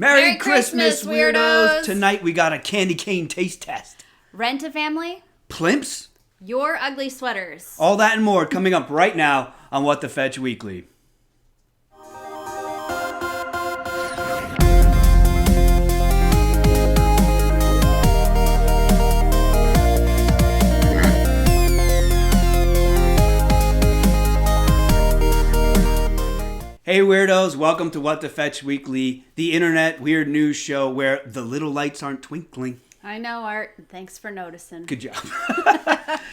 Merry Christmas, weirdos! Tonight we got a candy cane taste test. Rent a family? Plimps? Your ugly sweaters. All that and more coming up right now on What the Fetch Weekly. Hey weirdos, welcome to What the Fetch Weekly, the internet weird news show where the little lights aren't twinkling. I know, Art. Thanks for noticing. Good job.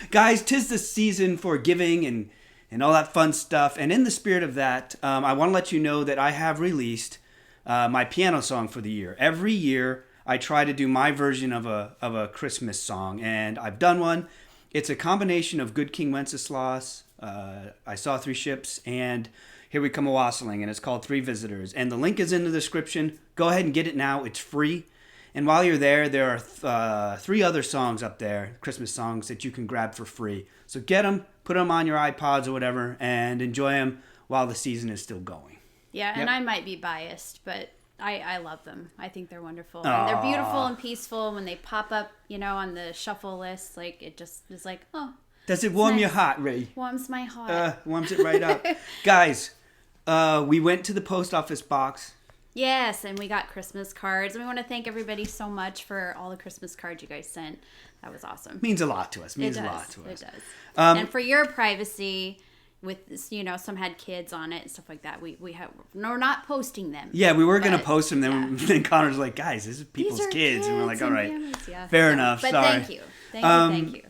Guys, 'tis the season for giving and all that fun stuff. And in the spirit of that, I want to let you know that I have released my piano song for the year. Every year, I try to do my version of a Christmas song, and I've done one. It's a combination of Good King Wenceslas, I Saw Three Ships, and Here We Come A-Wassailing, and it's called Three Visitors. And the link is in the description. Go ahead and get it now. It's free. And while you're there, there are three other songs up there, Christmas songs, that you can grab for free. So get them, put them on your iPods or whatever, and enjoy them while the season is still going. Yeah, and I might be biased, but I love them. I think they're wonderful. And they're beautiful and peaceful. When they pop up, on the shuffle list, like, it just is like, oh. Does it warm your heart, Ray? Warms my heart. Warms it right up. Guys, we went to the post office box. Yes, and we got Christmas cards. And we want to thank everybody so much for all the Christmas cards you guys sent. That was awesome. Means a lot to us. It does. And for your privacy, with some had kids on it and stuff like that. We're not posting them. Yeah, we were gonna post them. Then Connor's like, guys, this is people's kids, and we're like, all right, fair enough. But sorry. Thank you.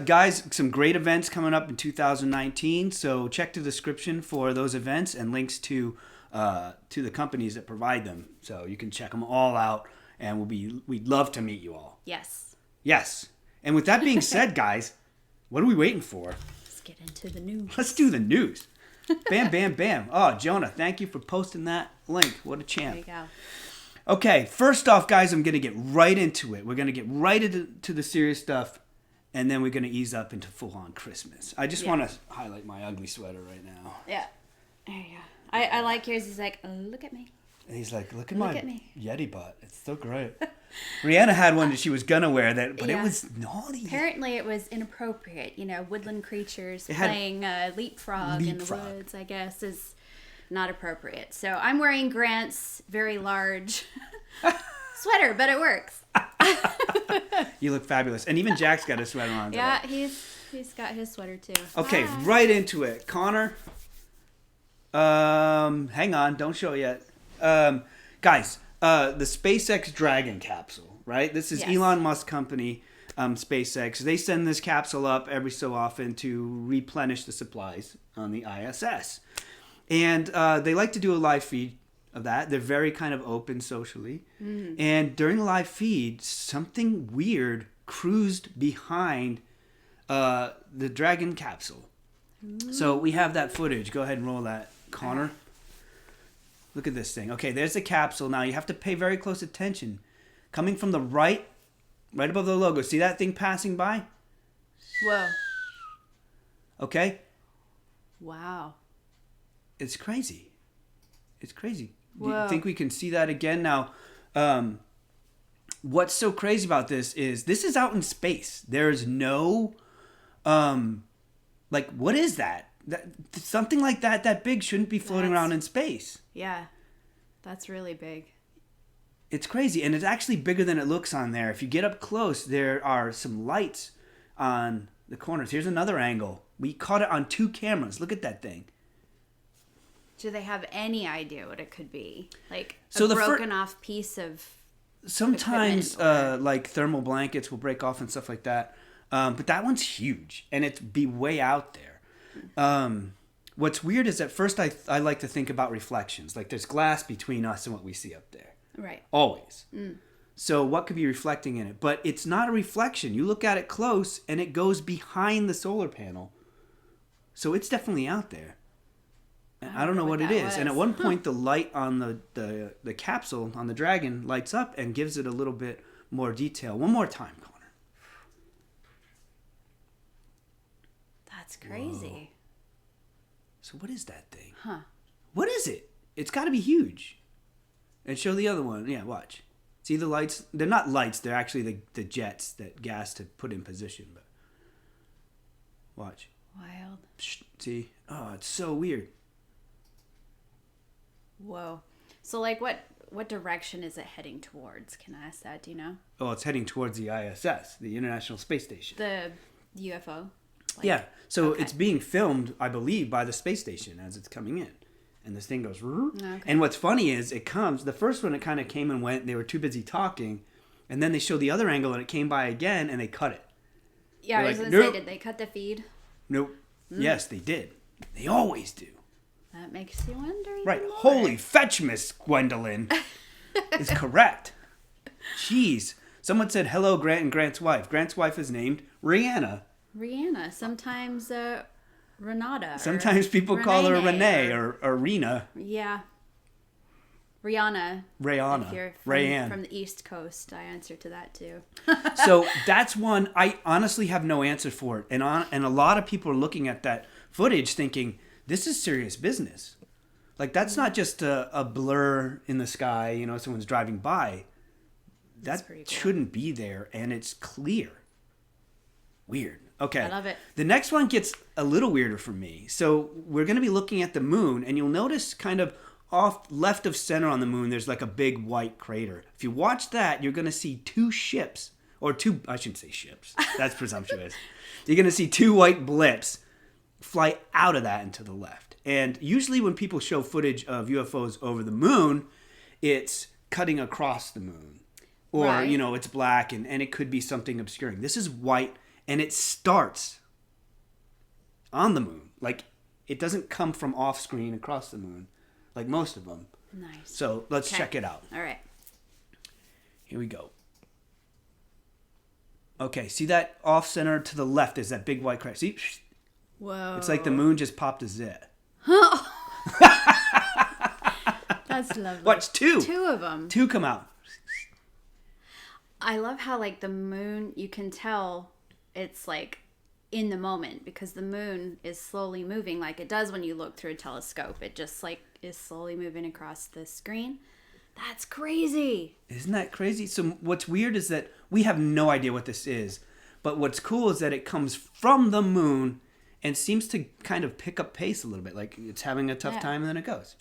Guys, some great events coming up in 2019. So check the description for those events and links to the companies that provide them. So you can check them all out, and we'd love to meet you all. Yes. And with that being said, guys, what are we waiting for? Let's get into the news. Let's do the news. Bam, bam, bam. Oh, Jonah, thank you for posting that link. What a champ. There you go. Okay, first off, guys, I'm going to get right into it. We're going to get right into the serious stuff, and then we're going to ease up into full-on Christmas. I just want to highlight my ugly sweater right now. Yeah. There you go. I like yours. He's like, look at me. And he's like, look at my Yeti butt. It's so great. Rihanna had one that she was going to wear, but it was naughty. Apparently it was inappropriate. Woodland creatures playing leapfrog in the woods, I guess, is not appropriate. So I'm wearing Grant's very large sweater, but it works. You look fabulous. And even Jack's got a sweater on today. Yeah, he's got his sweater too. Okay, right into it. Connor, hang on, don't show it yet. Guys, the SpaceX Dragon capsule, right? This is Elon Musk's company, SpaceX. They send this capsule up every so often to replenish the supplies on the ISS. And they like to do a live feed of that. They're very kind of open socially. Mm. And during the live feed, something weird cruised behind the Dragon capsule. Mm. So we have that footage. Go ahead and roll that, Connor. Look at this thing. Okay, there's the capsule. Now you have to pay very close attention. Coming from the right above the logo. See that thing passing by? Whoa. Okay? Wow. It's crazy. Whoa. Do you think we can see that again? Now, what's so crazy about this is out in space. There's no, what is that? Something like that big shouldn't be floating around in space. Yeah, that's really big. It's crazy, and it's actually bigger than it looks on there. If you get up close, there are some lights on the corners. Here's another angle. We caught it on 2 cameras. Look at that thing. Do they have any idea what it could be? Like a broken off piece of sometimes like thermal blankets will break off and stuff like that. But that one's huge, and it'd be way out there. What's weird is at first I like to think about reflections. Like there's glass between us and what we see up there. Right. Always. Mm. So what could be reflecting in it? But it's not a reflection. You look at it close and it goes behind the solar panel. So it's definitely out there. I don't know what it is. Was. And at one point the light on the capsule on the Dragon lights up and gives it a little bit more detail. One more time, Connor. That's crazy. Whoa. So what is that thing? Huh. What is it? It's got to be huge. And show the other one. Yeah, watch. See the lights? They're not lights. They're actually the jets that gas to put in position. But watch. Wild. See? Oh, it's so weird. Whoa. So, like, what direction is it heading towards? Can I ask that? Do you know? Oh, it's heading towards the ISS, the International Space Station. The UFO? Yeah. So it's being filmed, I believe, by the space station as it's coming in. And this thing goes... Okay. And what's funny is it comes... The first one, it kind of came and went. And they were too busy talking. And then they showed the other angle, and it came by again, and they cut it. Yeah, I was going to say, did they cut the feed? Nope. Yes, they did. They always do. That makes you wonder. Right. More. Holy fetch, Miss Gwendolyn. Is correct. Jeez. Someone said, hello, Grant and Grant's wife. Grant's wife is named Rihanna. Rihanna. Sometimes Renata. Sometimes people call her Renee or Rena. Yeah. Rihanna. If you're from the East Coast, I answer to that too. So that's one I honestly have no answer for it. And a lot of people are looking at that footage thinking, this is serious business. Like, that's not just a blur in the sky, you know, someone's driving by. That cool. Shouldn't be there, and it's clear. Weird. Okay. I love it. The next one gets a little weirder for me. So we're going to be looking at the moon, and you'll notice kind of off left of center on the moon, there's like a big white crater. If you watch that, you're going to see two ships, I shouldn't say ships. That's presumptuous. You're going to see two white blips fly out of that and to the left. And usually when people show footage of UFOs over the moon, it's cutting across the moon. Or, right. You know, it's black and it could be something obscuring. This is white and it starts on the moon. Like, it doesn't come from off screen across the moon like most of them. Nice. So let's check it out. All right. Here we go. Okay, see that off center to the left is that big white crater. See? Whoa. It's like the moon just popped a zit. That's lovely. Watch, two. Two of them. Two come out. I love how, like, the moon, you can tell it's, like, in the moment because the moon is slowly moving like it does when you look through a telescope. It just, like, is slowly moving across the screen. That's crazy. Isn't that crazy? So what's weird is that we have no idea what this is. But what's cool is that it comes from the moon and seems to kind of pick up pace a little bit. Like it's having a tough time and then it goes.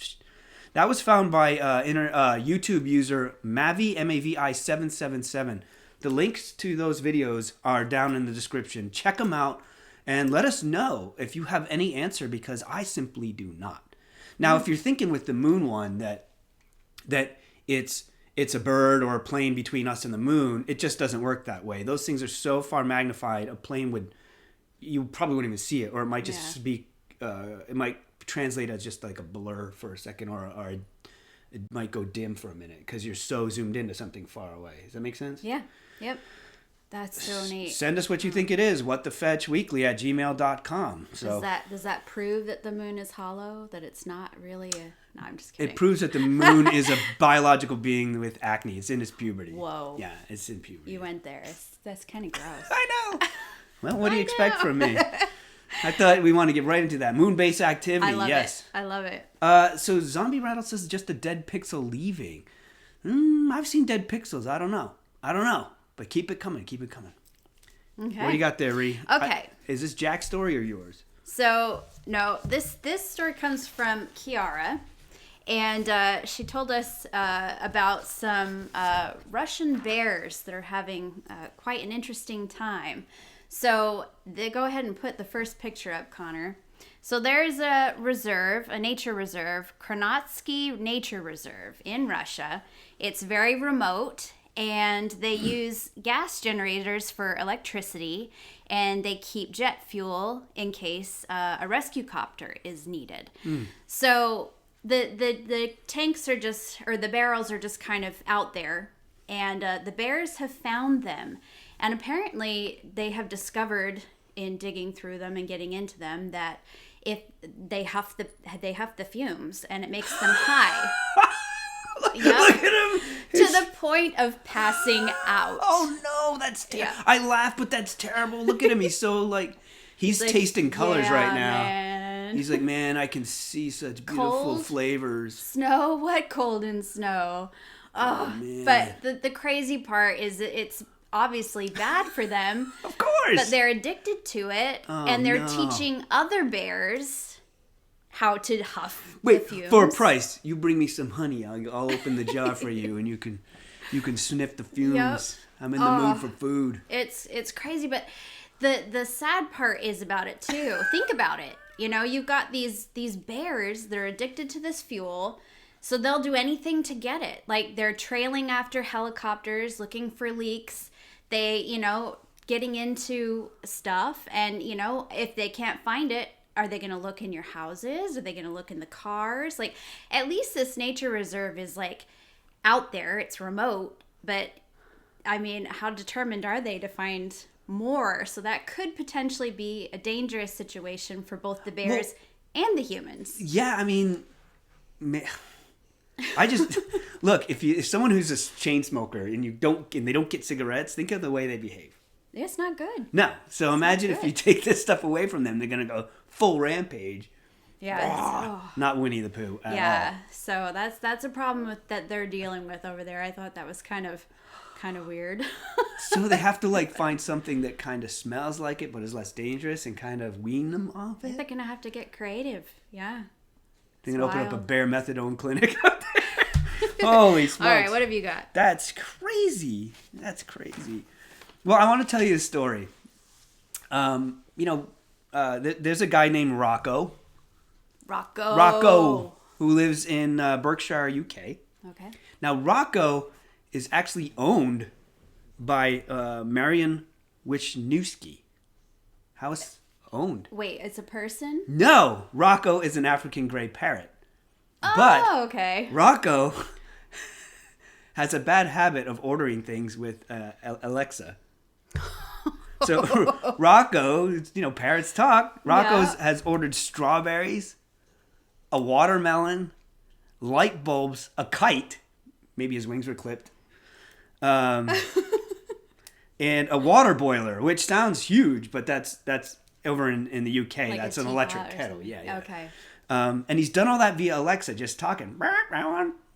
That was found by YouTube user Mavi, M-A-V-I 777. The links to those videos are down in the description. Check them out and let us know if you have any answer because I simply do not. Now, if you're thinking with the moon one that it's a bird or a plane between us and the moon, it just doesn't work that way. Those things are so far magnified, a plane you probably wouldn't even see it, or it might just be, it might translate as just like a blur for a second, or it might go dim for a minute because you're so zoomed into something far away. Does that make sense? Yeah. Yep. That's so neat. Send us what you think it is. WhatTheFetchWeekly@gmail.com. So does that prove that the moon is hollow? That it's not really a... No, I'm just kidding. It proves that the moon is a biological being with acne. It's in its puberty. Whoa. Yeah, it's in puberty. You went there. That's kind of gross. I know. Well, what do you expect from me? I thought we want to get right into that. Moon-based activity, yes. I love it. So Zombie Rattle says just a dead pixel leaving. I've seen dead pixels. I don't know. But keep it coming. Okay. What do you got there, Ree? Okay. Is this Jack's story or yours? So, no, this story comes from Kiara. And she told us about some Russian bears that are having quite an interesting time. So they go ahead and put the first picture up, Connor. So there's a nature reserve, Kronotsky Nature Reserve in Russia. It's very remote, and they use gas generators for electricity, and they keep jet fuel in case a rescue copter is needed. So the tanks are the barrels are just kind of out there, and the bears have found them. And apparently they have discovered in digging through them and getting into them that if they huff the fumes and it makes them high. Look at him. To the point of passing out. Oh no, that's terrible. I laugh, but that's terrible. Look at him. He's so he's tasting colors right now. Man. man. He's like, man, I can see such beautiful Cold? flavors. Snow? What cold and snow? Oh, man. but the crazy part is that it's obviously bad for them. Of course. But they're addicted to it, and they're teaching other bears how to huff the fumes. For a price, you bring me some honey. I'll open the jar for you, and you can sniff the fumes. Yep. I'm in the mood for food. It's crazy, but the sad part is about it too. Think about it. You know, you've got these bears that are addicted to this fuel, so they'll do anything to get it. Like, they're trailing after helicopters, looking for leaks. They, you know, getting into stuff, and, you know, if they can't find it, are they going to look in your houses? Are they going to look in the cars? Like, at least this nature reserve is, like, out there. It's remote, but, I mean, how determined are they to find more? So that could potentially be a dangerous situation for both the bears and the humans. Yeah, I mean, I just look, if someone who's a chain smoker and they don't get cigarettes, think of the way they behave. It's not good. No. So imagine if you take this stuff away from them, they're going to go full rampage. Yeah. Not Winnie the Pooh at all. So that's a problem that they're dealing with over there. I thought that was kind of weird. So they have to like find something that kind of smells like it but is less dangerous and kind of wean them off it. They're going to have to get creative. Yeah. They're going to open up a bear methadone clinic out there. Holy smokes. All right, what have you got? That's crazy. Well, I want to tell you a story. There's a guy named Rocco, who lives in Berkshire, UK. Okay. Now, Rocco is actually owned by Marion Wisniewski. How is owned? Wait, it's a person? No, Rocco is an African gray parrot. Oh, okay. Rocco has a bad habit of ordering things with Alexa. So Rocco, parrots talk. Rocco has ordered strawberries, a watermelon, light bulbs, a kite. Maybe his wings were clipped. And a water boiler, which sounds huge, but that's over in the UK. Like that's an electric kettle. Yeah. Okay. And he's done all that via Alexa, just talking.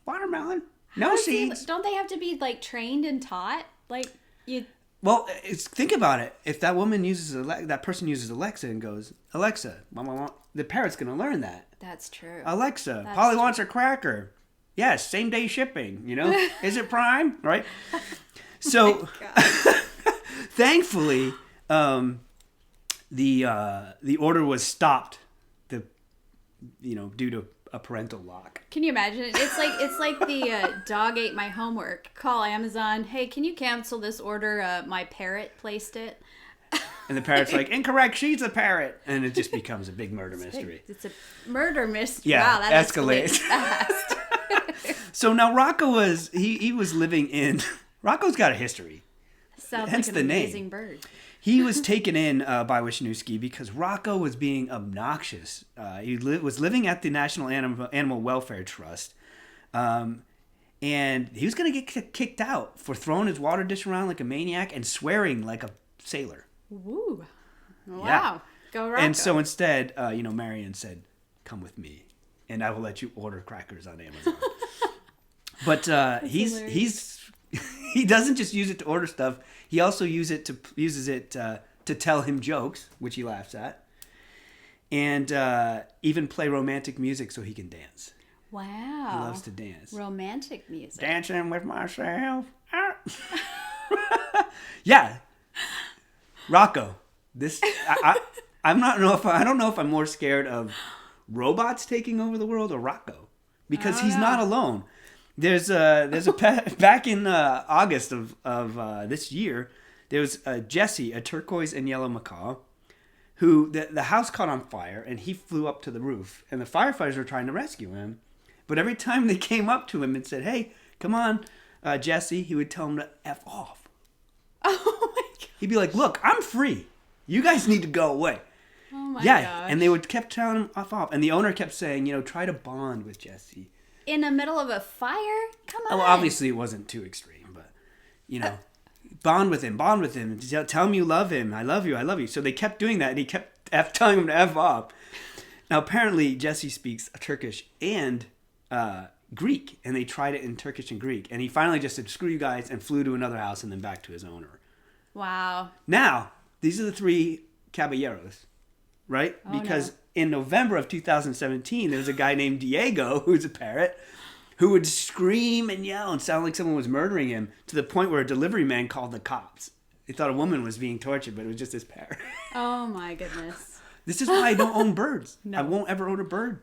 Watermelon, no seeds. Don't they have to be like trained and taught? Like you. Well, think about it. If that person uses Alexa and goes, Alexa, the parrot's going to learn that. That's true. Alexa, Polly wants a cracker. Yes, same day shipping. Is it Prime? Right. So, thankfully, the order was stopped. Due to a parental lock. Can you imagine it? It's like the dog ate my homework. Call Amazon. Hey, can you cancel this order? My parrot placed it. And the parrot's like, incorrect. She's a parrot, and it just becomes a big murder mystery. It's a murder mystery. Yeah, wow, that escalates fast. So now Rocco was living in. Rocco's got a history. Sounds hence like the an name. amazing bird. He was taken in by Wisniewski because Rocco was being obnoxious. He was living at the National Animal Welfare Trust, and he was going to get kicked out for throwing his water dish around like a maniac and swearing like a sailor. Woo! Wow! Yeah. Go Rocco! And so instead, Marion said, "Come with me, and I will let you order crackers on Amazon." But he doesn't just use it to order stuff. He also uses it to tell him jokes, which he laughs at, and even play romantic music so he can dance. Wow. He loves to dance. Romantic music. Dancing with myself. Yeah. Rocco. I don't know if I'm more scared of robots taking over the world or Rocco, because he's not alone. There's a back in August of this year, there was Jesse, a turquoise and yellow macaw, who the house caught on fire and he flew up to the roof, and the firefighters were trying to rescue him, but every time they came up to him and said, "Hey, come on, Jesse," he would tell them to F off. Oh my god! He'd be like, "Look, I'm free. You guys need to go away." Oh my gosh. And they would kept telling him F off, and the owner kept saying, try to bond with Jesse. In the middle of a fire? Come on. Well, obviously it wasn't too extreme, but, bond with him. Tell him you love him. I love you. So they kept doing that, and he kept telling him to F off. Now, apparently, Jesse speaks Turkish and Greek, and they tried it in Turkish and Greek. And he finally just said, screw you guys, and flew to another house and then back to his owner. Wow. Now, these are the three caballeros, right? Because in November of 2017, there was a guy named Diego, who's a parrot, who would scream and yell and sound like someone was murdering him, to the point where a delivery man called the cops. They thought a woman was being tortured, but it was just this parrot. Oh, my goodness. This is why I don't own birds. No. I won't ever own a bird.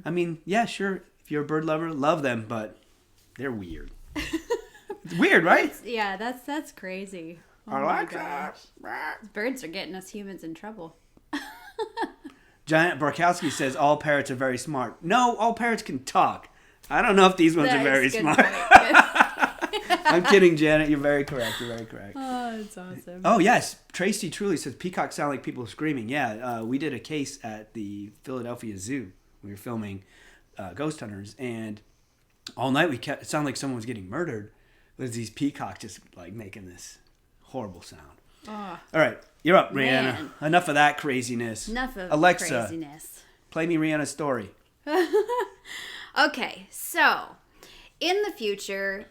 I mean, yeah, sure, if you're a bird lover, love them, but they're weird. It's weird, right? That's crazy. Oh Alexa. Birds are getting us humans in trouble. Giant Barkowski says all parrots are very smart. No, all parrots can talk. I don't know if these ones are very smart. I'm kidding, Janet. You're very correct. Oh, that's awesome. Oh, yes. Tracy Truly says peacocks sound like people screaming. Yeah, we did a case at the Philadelphia Zoo. We were filming Ghost Hunters, and all night it sounded like someone was getting murdered. With these peacocks just like making this horrible sound. Oh. All right, you're up, Rihanna. Man. Enough of that craziness. Enough of Alexa, craziness. Play me Rihanna's story. Okay, so in the future,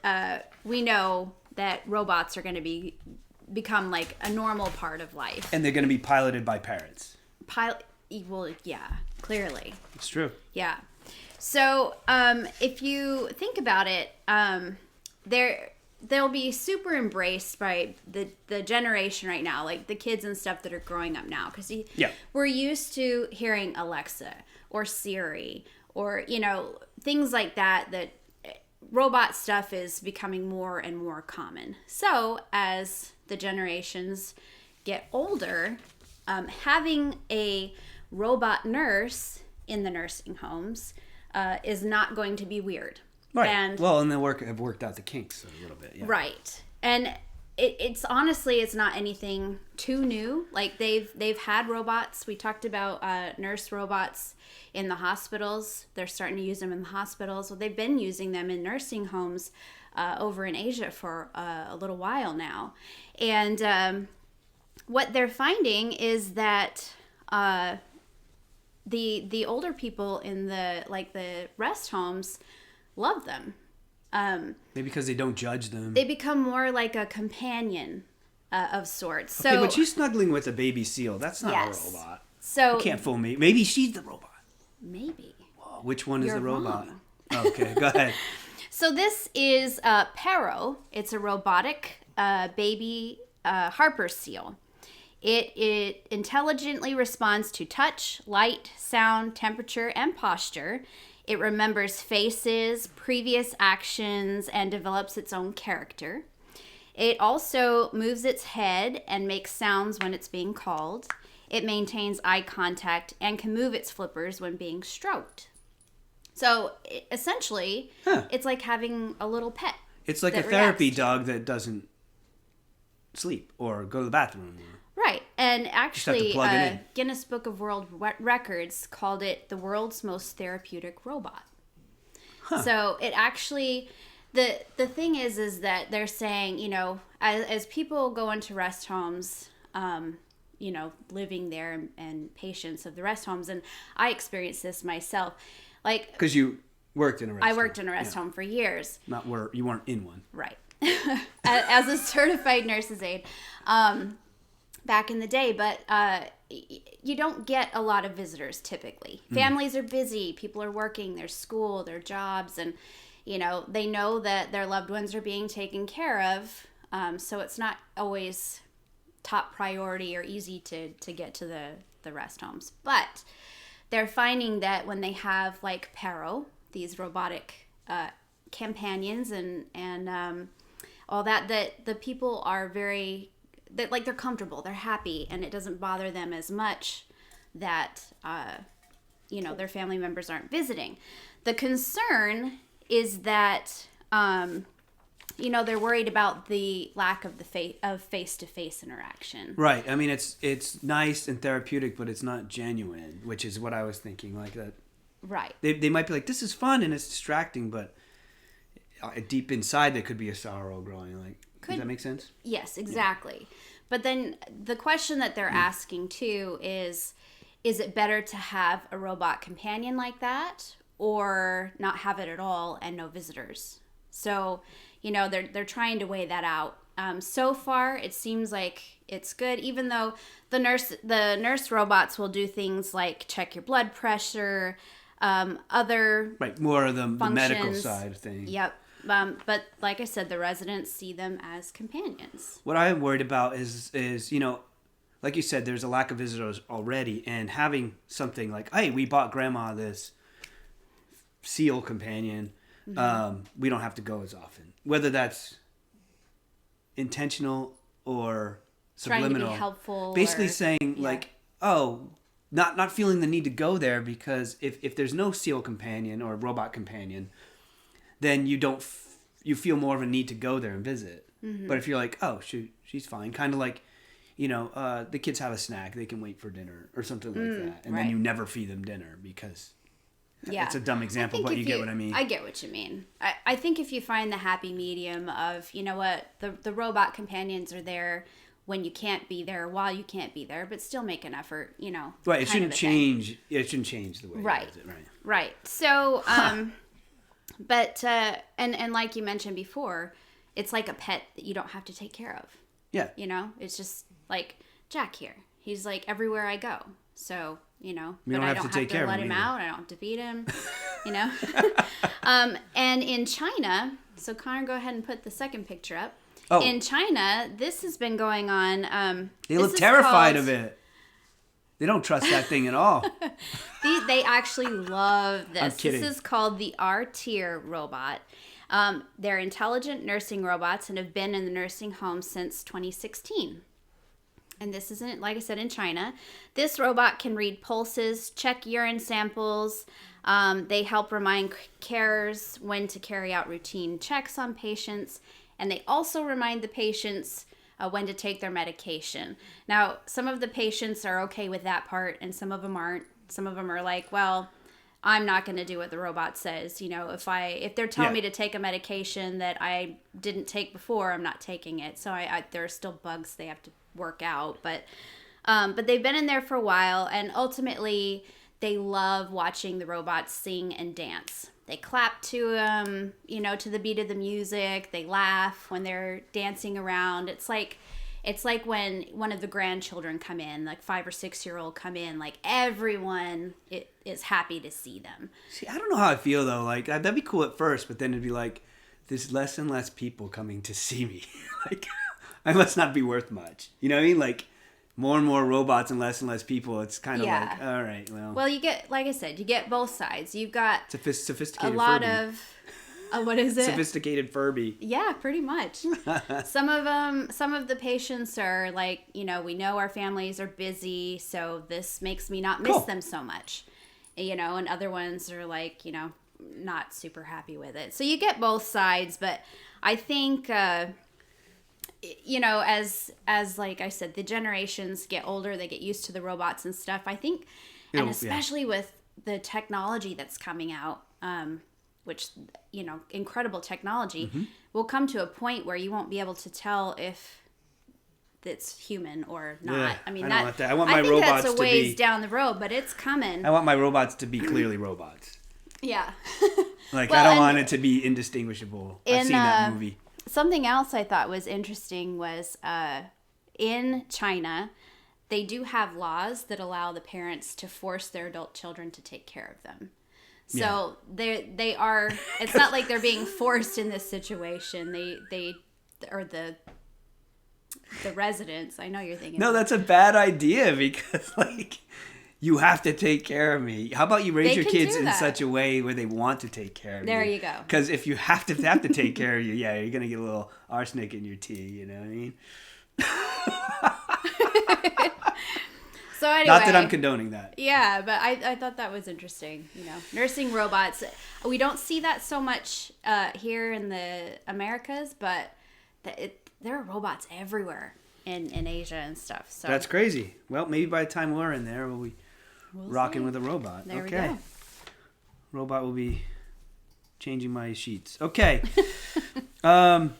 we know that robots are going to become like a normal part of life. And they're going to be piloted by parrots. Well, yeah, clearly. It's true. Yeah. So if you think about it, they'll be super embraced by the generation right now, like the kids and stuff that are growing up now. Because we're used to hearing Alexa or Siri or, things like that robot stuff is becoming more and more common. So as the generations get older, having a robot nurse in the nursing homes is not going to be weird. Right. And they have worked out the kinks a little bit. Yeah. Right. And it's honestly, it's not anything too new. Like they've had robots. We talked about nurse robots in the hospitals. They're starting to use them in the hospitals. Well, they've been using them in nursing homes over in Asia for a little while now. And what they're finding is that the older people in the rest homes love them. Maybe because they don't judge them. They become more like a companion of sorts. So, okay, but she's snuggling with a baby seal. That's not a robot. So you can't fool me. Maybe she's the robot. Maybe. Whoa, which one is the robot? Wrong. Okay, go ahead. So this is Parrot. It's a robotic baby Harper seal. It intelligently responds to touch, light, sound, temperature, and posture. It remembers faces, previous actions, and develops its own character. It also moves its head and makes sounds when it's being called. It maintains eye contact and can move its flippers when being stroked. So essentially, it's like having a little pet. It's like a therapy dog that doesn't sleep or go to the bathroom. Right. And actually, Guinness Book of World Records called it the world's most therapeutic robot. Huh. So it actually, the thing is that they're saying, as people go into rest homes, living there and patients of the rest homes, and I experienced this myself. Because you worked in a rest home. I worked in a rest home for years. Not where you weren't in one. Right. As a certified nurse's aide. Back in the day, but you don't get a lot of visitors typically. Families are busy, people are working, there's school, their jobs, and they know that their loved ones are being taken care of, so it's not always top priority or easy to get to the rest homes. But they're finding that when they have like Parrot, these robotic companions and all that the people are very... they're comfortable, they're happy, and it doesn't bother them as much that, their family members aren't visiting. The concern is that, they're worried about the lack of face-to-face interaction. Right. I mean, it's nice and therapeutic, but it's not genuine, which is what I was thinking. Like that. Right. They might be like, this is fun and it's distracting, but deep inside there could be a sorrow growing. Does that make sense? Yes, exactly. Yeah. But then the question that they're asking too is is it better to have a robot companion like that or not have it at all and no visitors? So, they're trying to weigh that out. So far, it seems like it's good, even though the nurse robots will do things like check your blood pressure, other more of the medical functions. side of things. Yep. But like I said, the residents see them as companions. What I'm worried about is like you said, there's a lack of visitors already, and having something like, hey, we bought Grandma this seal companion. We don't have to go as often, whether that's intentional or subliminal. Trying to be helpful. Basically saying like, oh, not feeling the need to go there because if there's no seal companion or robot companion, then you feel more of a need to go there and visit. Mm-hmm. But if you're like, oh, she's fine, kind of like, the kids have a snack, they can wait for dinner or something like that, and then you never feed them dinner because. Yeah. It's a dumb example, but you get what I mean. I get what you mean. I think if you find the happy medium of, the robot companions are there when you can't be there, while you can't be there, but still make an effort, Right. It shouldn't change. It shouldn't change the way right. It does it, right. Right. So, but, and like you mentioned before, it's like a pet that you don't have to take care of. Yeah. It's just like Jack here. He's like everywhere I go. So, I don't let him out. I don't have to feed him, and in China, so Connor, go ahead and put the second picture up. Oh. In China, this has been going on. They look terrified of it. They don't trust that thing at all. They actually love this. I'm kidding. This is called the R-Tier robot. They're intelligent nursing robots and have been in the nursing home since 2016. And this isn't, like I said, in China. This robot can read pulses, check urine samples. They help remind carers when to carry out routine checks on patients. And they also remind the patients when to take their medication. Now, some of the patients are okay with that part, and some of them aren't. Some of them are like, well, I'm not going to do what the robot says. If they're telling me to take a medication that I didn't take before, I'm not taking it. So there are still bugs they have to work out, but they've been in there for a while, and ultimately they love watching the robots sing and dance. They clap to to the beat of the music. They laugh when they're dancing around. It's like when one of the grandchildren come in, like 5 or 6 year old come in, like everyone is happy to see them. See, I don't know how I feel though. Like that'd be cool at first, but then it'd be like there's less and less people coming to see me. Like I must not be worth much. You know what I mean? Like more and more robots and less people. It's kind of like, all right, well. Well, you get, like I said, you get both sides. You've got sophisticated a lot Furby. Of what is it? Sophisticated Furby. Yeah, pretty much. Some of the patients are like, we know our families are busy, so this makes me not miss them so much. And other ones are like, not super happy with it. So you get both sides, but I think as like I said, the generations get older, they get used to the robots and stuff. I think, and especially with the technology that's coming out, which, incredible technology, will come to a point where you won't be able to tell if it's human or not. Yeah, I mean, I want my robots that's a ways down the road, but it's coming. I want my robots to be clearly robots. Yeah. I don't want it to be indistinguishable. I've seen that movie. Something else I thought was interesting was in China, they do have laws that allow the parents to force their adult children to take care of them. So they are. It's not like they're being forced in this situation. They or the residents. I know you're thinking. No, that's a bad idea because you have to take care of me. How about you raise your kids in such a way where they want to take care of you? There you go. Because if you have to take care of you, you're gonna get a little arsenic in your tea. You know what I mean? So anyway, not that I'm condoning that. Yeah, but I thought that was interesting. Nursing robots. We don't see that so much here in the Americas, but there are robots everywhere in Asia and stuff. So that's crazy. Well, maybe by the time we're in there, we'll be rocking with a robot. There okay. we go. Robot will be changing my sheets. Okay. So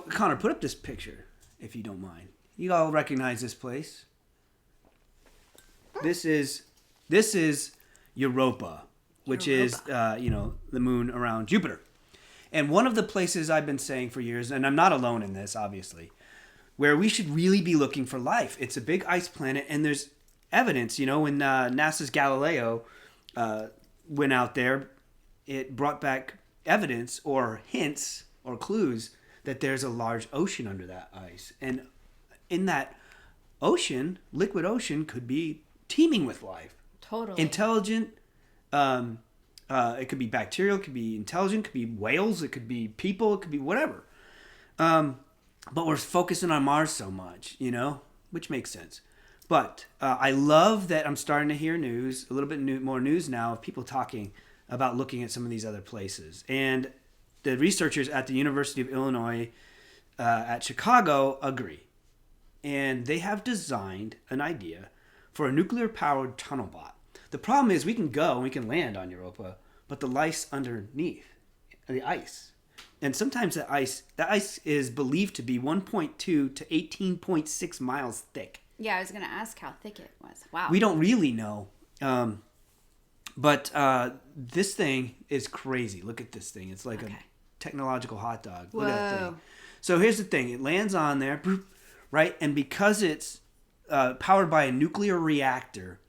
Connor, put up this picture if you don't mind. You all recognize this place. This is Europa, which is the moon around Jupiter. And one of the places I've been saying for years, and I'm not alone in this, obviously, where we should really be looking for life. It's a big ice planet, and there's evidence. When NASA's Galileo went out there, it brought back evidence or hints or clues that there's a large ocean under that ice. And in that ocean, liquid ocean, could be teeming with life. Totally. Intelligent. It could be bacterial, it could be intelligent, it could be whales, it could be people, it could be whatever. But we're focusing on Mars so much, which makes sense. But I love that I'm starting to hear news, a little bit more news now of people talking about looking at some of these other places. And the researchers at the University of Illinois at Chicago agree. And they have designed an idea for a nuclear-powered tunnel bot. The problem is we can go and we can land on Europa, but the ice underneath, the ice. And sometimes that ice is believed to be 1.2 to 18.6 miles thick. Yeah, I was going to ask how thick it was. Wow. We don't really know. But this thing is crazy. Look at this thing. It's like a technological hot dog. Look at that thing. So here's the thing. It lands on there, right? And because it's powered by a nuclear reactor,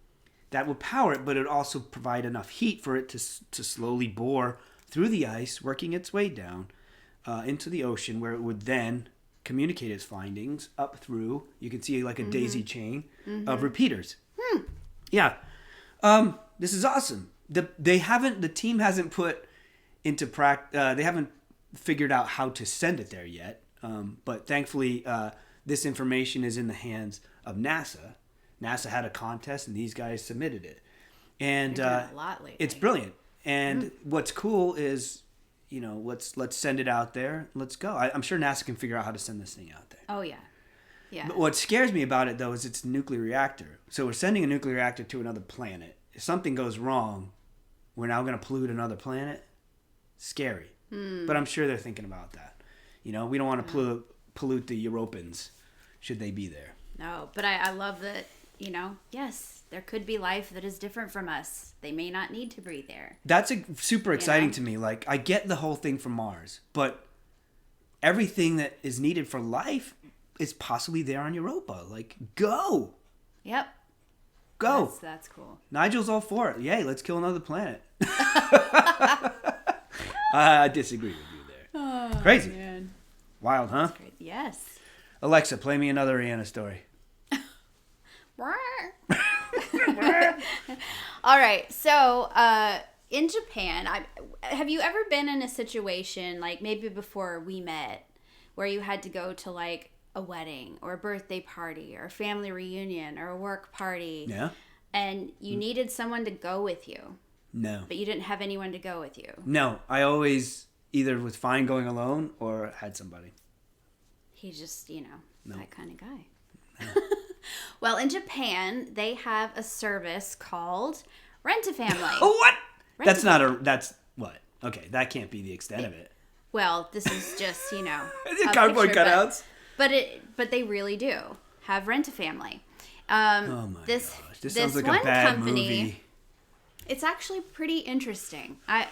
that would power it, but it would also provide enough heat for it to slowly bore through the ice, working its way down into the ocean, where it would then communicate its findings up through. You can see like a daisy chain of repeaters. Yeah, this is awesome. The team hasn't put into practice. They haven't figured out how to send it there yet. But thankfully, this information is in the hands of NASA. NASA had a contest, and these guys submitted it, and a lot lately. It's brilliant. And what's cool is, let's send it out there. Let's go. I'm sure NASA can figure out how to send this thing out there. Oh yeah, yeah. But what scares me about it though is it's a nuclear reactor. So we're sending a nuclear reactor to another planet. If something goes wrong, we're now going to pollute another planet. Scary. But I'm sure they're thinking about that. We don't want to pollute the Europans, should they be there. No, but I love that. Yes, there could be life that is different from us. They may not need to breathe there. That's super exciting to me. Like, I get the whole thing from Mars, but everything that is needed for life is possibly there on Europa. Like, go. Yep. Go. That's cool. Nigel's all for it. Yay, let's kill another planet. I disagree with you there. Oh, crazy. Man. Wild, huh? Yes. Alexa, play me another Rihanna story. All right. So, in Japan, have you ever been in a situation, like maybe before we met, where you had to go to like a wedding or a birthday party or a family reunion or a work party? Yeah. And you needed someone to go with you? No. But you didn't have anyone to go with you? No. I always either was fine going alone or had somebody. He's just, that kind of guy. No. Well, in Japan, they have a service called Rent-A-Family. What? That's what? Okay, that can't be the extent of it. Well, this is just, Is it cardboard cutouts? But they really do have Rent-A-Family. Oh my gosh. This sounds like a bad movie. It's actually pretty interesting. I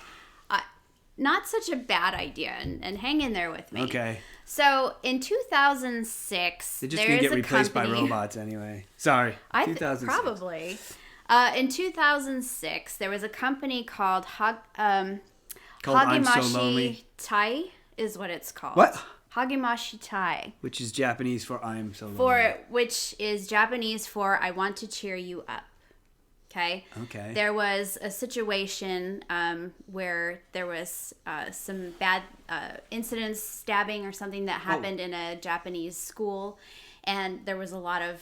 not such a bad idea, and hang in there with me. Okay. So in 2006, they're just gonna get replaced by robots anyway. Sorry. 2006. Probably. In 2006, there was a company called I'm So Lonely. Hagemashi Tai is what it's called. What? Hagemashi Tai. Which is Japanese for I'm so lonely. Which is Japanese for I want to cheer you up. Okay. There was a situation where there was some bad incidents, stabbing or something that happened in a Japanese school, and there was a lot of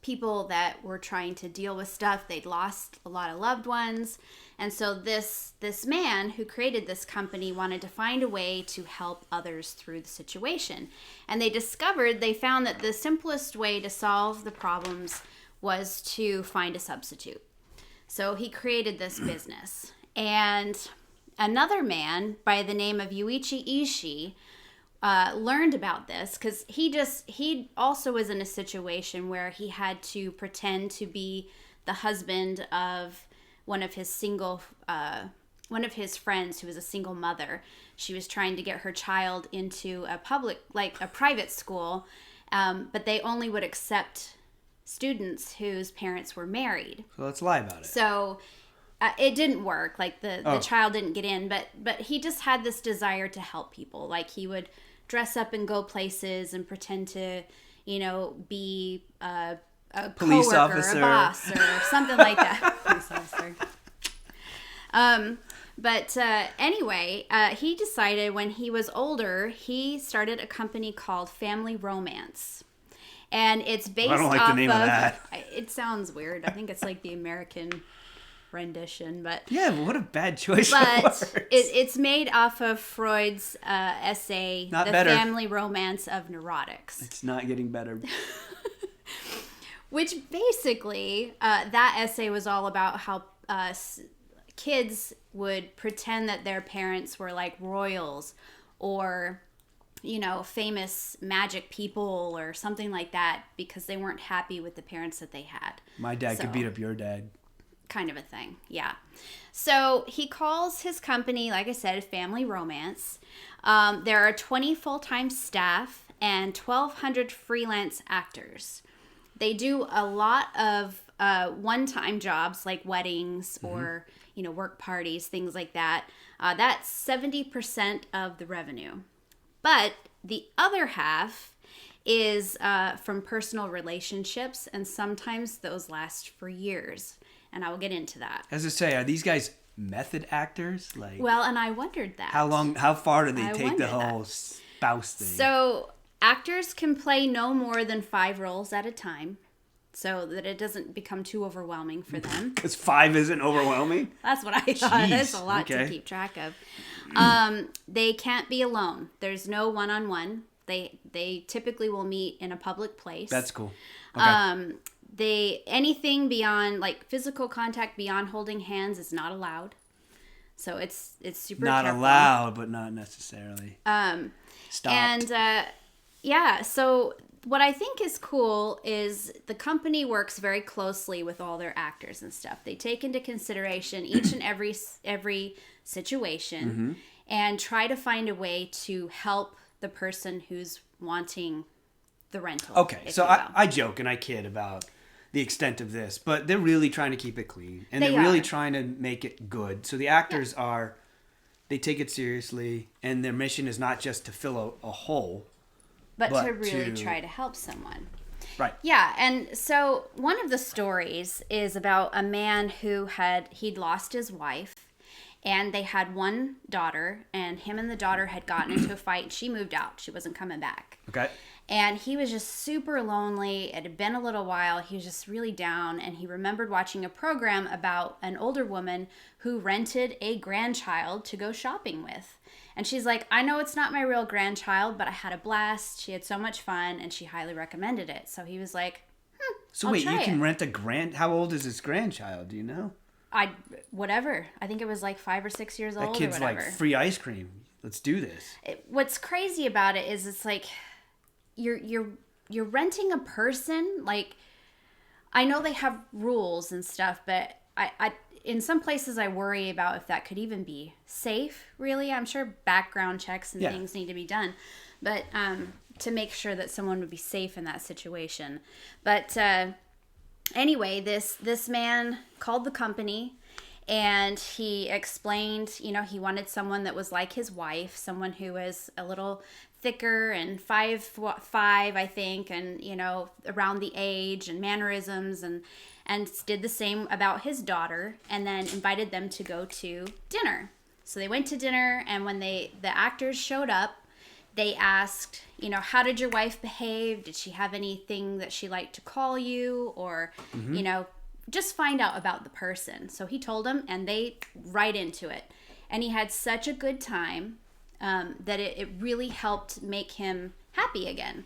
people that were trying to deal with stuff. They'd lost a lot of loved ones, and so this man who created this company wanted to find a way to help others through the situation, and they found that the simplest way to solve the problems was to find a substitute. So he created this business. And another man by the name of Yuichi Ishii learned about this, because he also was in a situation where he had to pretend to be the husband of one of his friends who was a single mother. She was trying to get her child into a private school, but they only would accept students whose parents were married. So let's lie about it. So it didn't work. Like the child didn't get in, but he just had this desire to help people. Like he would dress up and go places and pretend to, be a police coworker, officer, a boss, or something like that. Police officer. But anyway, he decided when he was older, he started a company called Family Romance. And it's based off of... I don't like the name of that. It sounds weird. I think it's like the American rendition, but... Yeah, but what a bad choice of words. It's made off of Freud's essay, Not The better. Family Romance of Neurotics. It's not getting better. Which basically, that essay was all about how kids would pretend that their parents were like royals or, famous magic people or something like that because they weren't happy with the parents that they had. My dad could beat up your dad. Kind of a thing, yeah. So he calls his company, like I said, Family Romance. There are 20 full-time staff and 1,200 freelance actors. They do a lot of one-time jobs like weddings or, work parties, things like that. That's 70% of the revenue. But the other half is from personal relationships, and sometimes those last for years. And I will get into that. As I say, are these guys method actors? Well, and I wondered that. How far do they take the whole spouse thing? So actors can play no more than 5 roles at a time, so that it doesn't become too overwhelming for them. Because 5 isn't overwhelming? That's what I thought. That's a lot to keep track of. They can't be alone. There's no one-on-one. They typically will meet in a public place. That's cool. Okay. Anything beyond like physical contact beyond holding hands is not allowed. So it's super not careful. allowed, but not necessarily. Stopped. And so what I think is cool is the company works very closely with all their actors and stuff. They take into consideration each and every situation and try to find a way to help the person who's wanting the rental. Okay, so I joke and I kid about the extent of this, but they're really trying to keep it clean. And they're really trying to make it good. So the actors they take it seriously, and their mission is not just to fill a hole, but to really try to help someone. Right. Yeah, and so one of the stories is about a man he'd lost his wife, and they had one daughter, and him and the daughter had gotten into a fight, and she moved out. She wasn't coming back. Okay. And he was just super lonely. It had been a little while. He was just really down, and he remembered watching a program about an older woman who rented a grandchild to go shopping with. And she's like, I know it's not my real grandchild, but I had a blast. She had so much fun, and she highly recommended it. So he was like, So wait, you can rent how old is this grandchild? Do you know? Whatever. I think it was like 5 or 6 years old or whatever. That kid's like free ice cream. Let's do this. What's crazy about it is it's like you're renting a person. Like, I know they have rules and stuff, but I in some places I worry about if that could even be safe, really. I'm sure background checks and things need to be done, but to make sure that someone would be safe in that situation. But anyway, this man called the company, and he explained, he wanted someone that was like his wife, someone who was a little thicker and 5'5", I think, and around the age and mannerisms, and did the same about his daughter, and then invited them to go to dinner. So they went to dinner, and when the actors showed up, they asked, how did your wife behave? Did she have anything that she liked to call you? Or, just find out about the person. So he told them, and they right into it. And he had such a good time that it really helped make him happy again.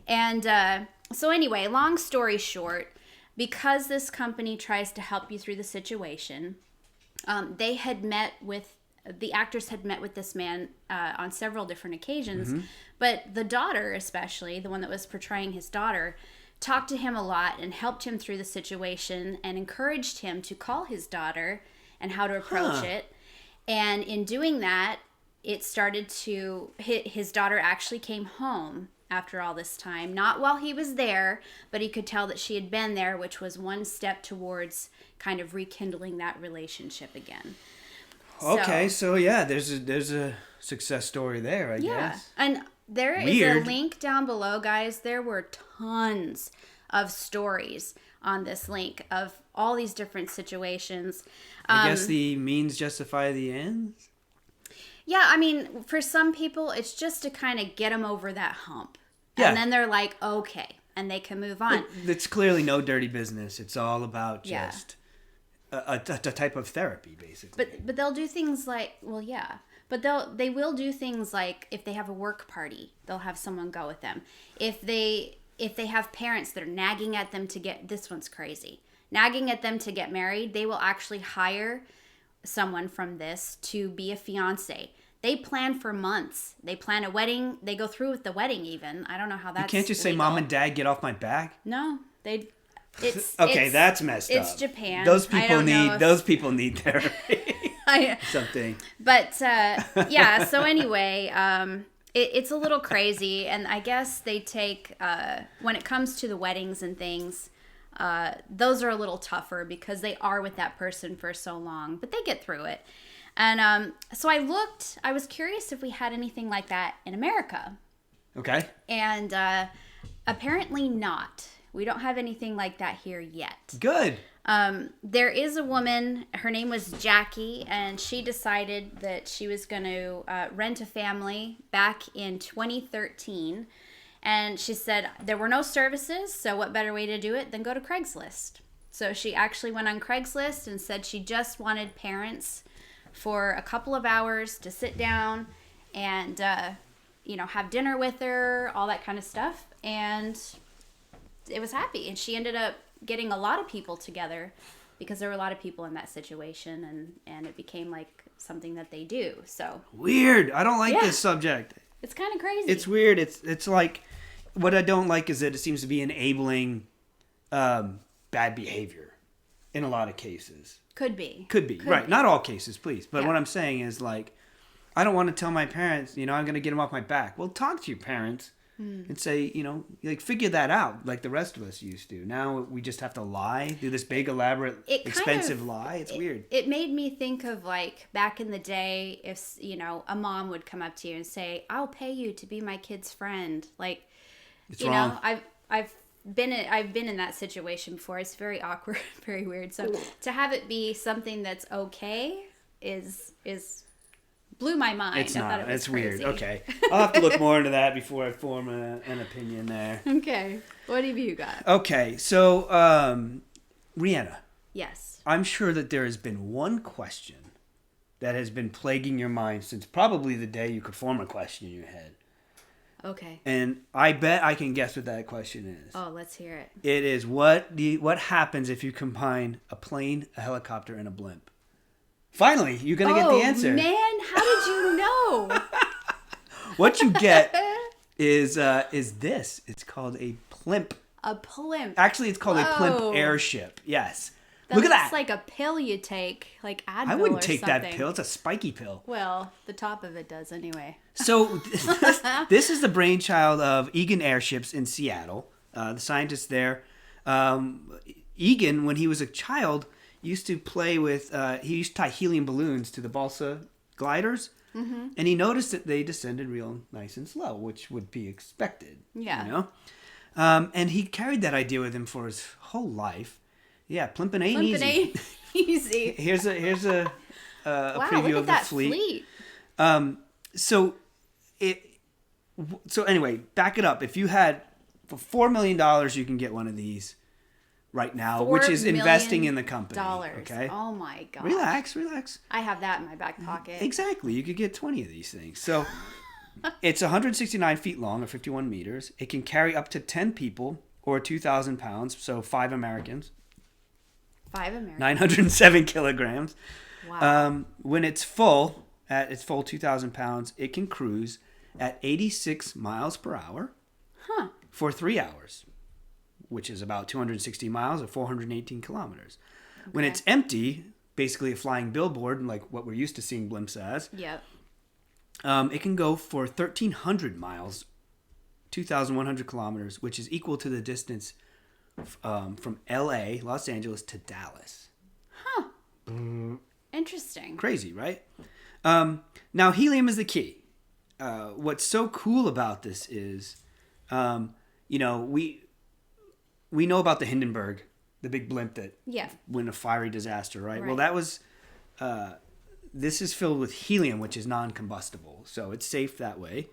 And so anyway, long story short, because this company tries to help you through the situation, they had met with the actress had met with this man on several different occasions, but the daughter, especially the one that was portraying his daughter, talked to him a lot and helped him through the situation and encouraged him to call his daughter and how to approach it. And in doing that, it started to his daughter actually came home after all this time, not while he was there, but he could tell that she had been there, which was one step towards kind of rekindling that relationship again. Okay, so yeah, there's a success story there, I guess. And there is a link down below, guys. There were tons of stories on this link of all these different situations. I guess the means justify the ends? Yeah, I mean, for some people, it's just to kind of get them over that hump. Yeah. And then they're like, okay, and they can move on. It's clearly no dirty business. It's all about just a type of therapy, basically. But they'll do things like, well, yeah. But they will do things like if they have a work party, they'll have someone go with them. If they have parents that are nagging at them to get, this one's crazy, nagging at them to get married, they will actually hire someone from this to be a fiance. They plan for months. They plan a wedding. They go through with the wedding even. I don't know how that's You can't just say, Mom and Dad, get off my back? No. That's messed up. It's Japan. Those people need therapy. Something. But yeah, so anyway, it's a little crazy, and I guess they take when it comes to the weddings and things, those are a little tougher because they are with that person for so long, but they get through it. And so I was curious if we had anything like that in America. Okay. And apparently not. We don't have anything like that here yet. Good. There is a woman, her name was Jackie, and she decided that she was going to rent a family back in 2013. And she said there were no services, so what better way to do it than go to Craigslist? So she actually went on Craigslist and said she just wanted parents for a couple of hours to sit down and, have dinner with her, all that kind of stuff. And it was happy. And she ended up getting a lot of people together because there were a lot of people in that situation, and it became like something that they do. So weird. I don't like this subject. It's kind of crazy. It's weird. It's like, what I don't like is that it seems to be enabling bad behavior in a lot of cases. Could be. Right. Not all cases, please. But what I'm saying is, like, I don't want to tell my parents, I'm going to get them off my back. Well, talk to your parents and say, figure that out like the rest of us used to. Now we just have to lie, do this big, elaborate, expensive lie. It's weird. It made me think of, like, back in the day, if, a mom would come up to you and say, I'll pay you to be my kid's friend. Like, it's wrong. I've been in that situation before. It's very awkward, very weird. So to have it be something that's okay is blew my mind. It's not. It's crazy. Weird. Okay, I'll have to look more into that before I form an opinion there. Okay, what have you got? Okay, so Rihanna. Yes. I'm sure that there has been one question that has been plaguing your mind since probably the day you could form a question in your head. Okay. And I bet I can guess what that question is. Oh, let's hear it. It is what happens if you combine a plane, a helicopter, and a blimp? Finally, you're going to get the answer. Oh, man, how did you know? What you get is this. It's called a Plimp. A Plimp. Actually, it's called a Plimp Airship. Yes. Look at that. It's like a pill you take, like Advil or something. I wouldn't take that pill. It's a spiky pill. Well, the top of it does anyway. So this is the brainchild of Egan Airships in Seattle. The scientists there. Egan, when he was a child, used to play with, he used to tie helium balloons to the balsa gliders. Mm-hmm. And he noticed that they descended real nice and slow, which would be expected. Yeah. And he carried that idea with him for his whole life. Yeah, plimping ain't easy. Here's a wow, preview look at of the that fleet. So anyway, back it up. If you had for $4 million, you can get one of these right now, which is investing in the company. Okay. Oh my god. Relax. I have that in my back pocket. Exactly. You could get 20 of these things. So it's 169 feet long, or 51 meters. It can carry up to 10 people, or 2,000 pounds. So 5 Americans. 5 Americans. 907 kilograms. Wow. When it's full, at its full 2,000 pounds, it can cruise at 86 miles per hour for 3 hours, which is about 260 miles or 418 kilometers. Okay. When it's empty, basically a flying billboard, like what we're used to seeing blimps as, it can go for 1,300 miles, 2,100 kilometers, which is equal to the distance from L.A., Los Angeles, to Dallas. Interesting. Crazy, right? Now, helium is the key. What's so cool about this is, we know about the Hindenburg, the big blimp that went a fiery disaster, right? Well, that was... this is filled with helium, which is non-combustible, so it's safe that way.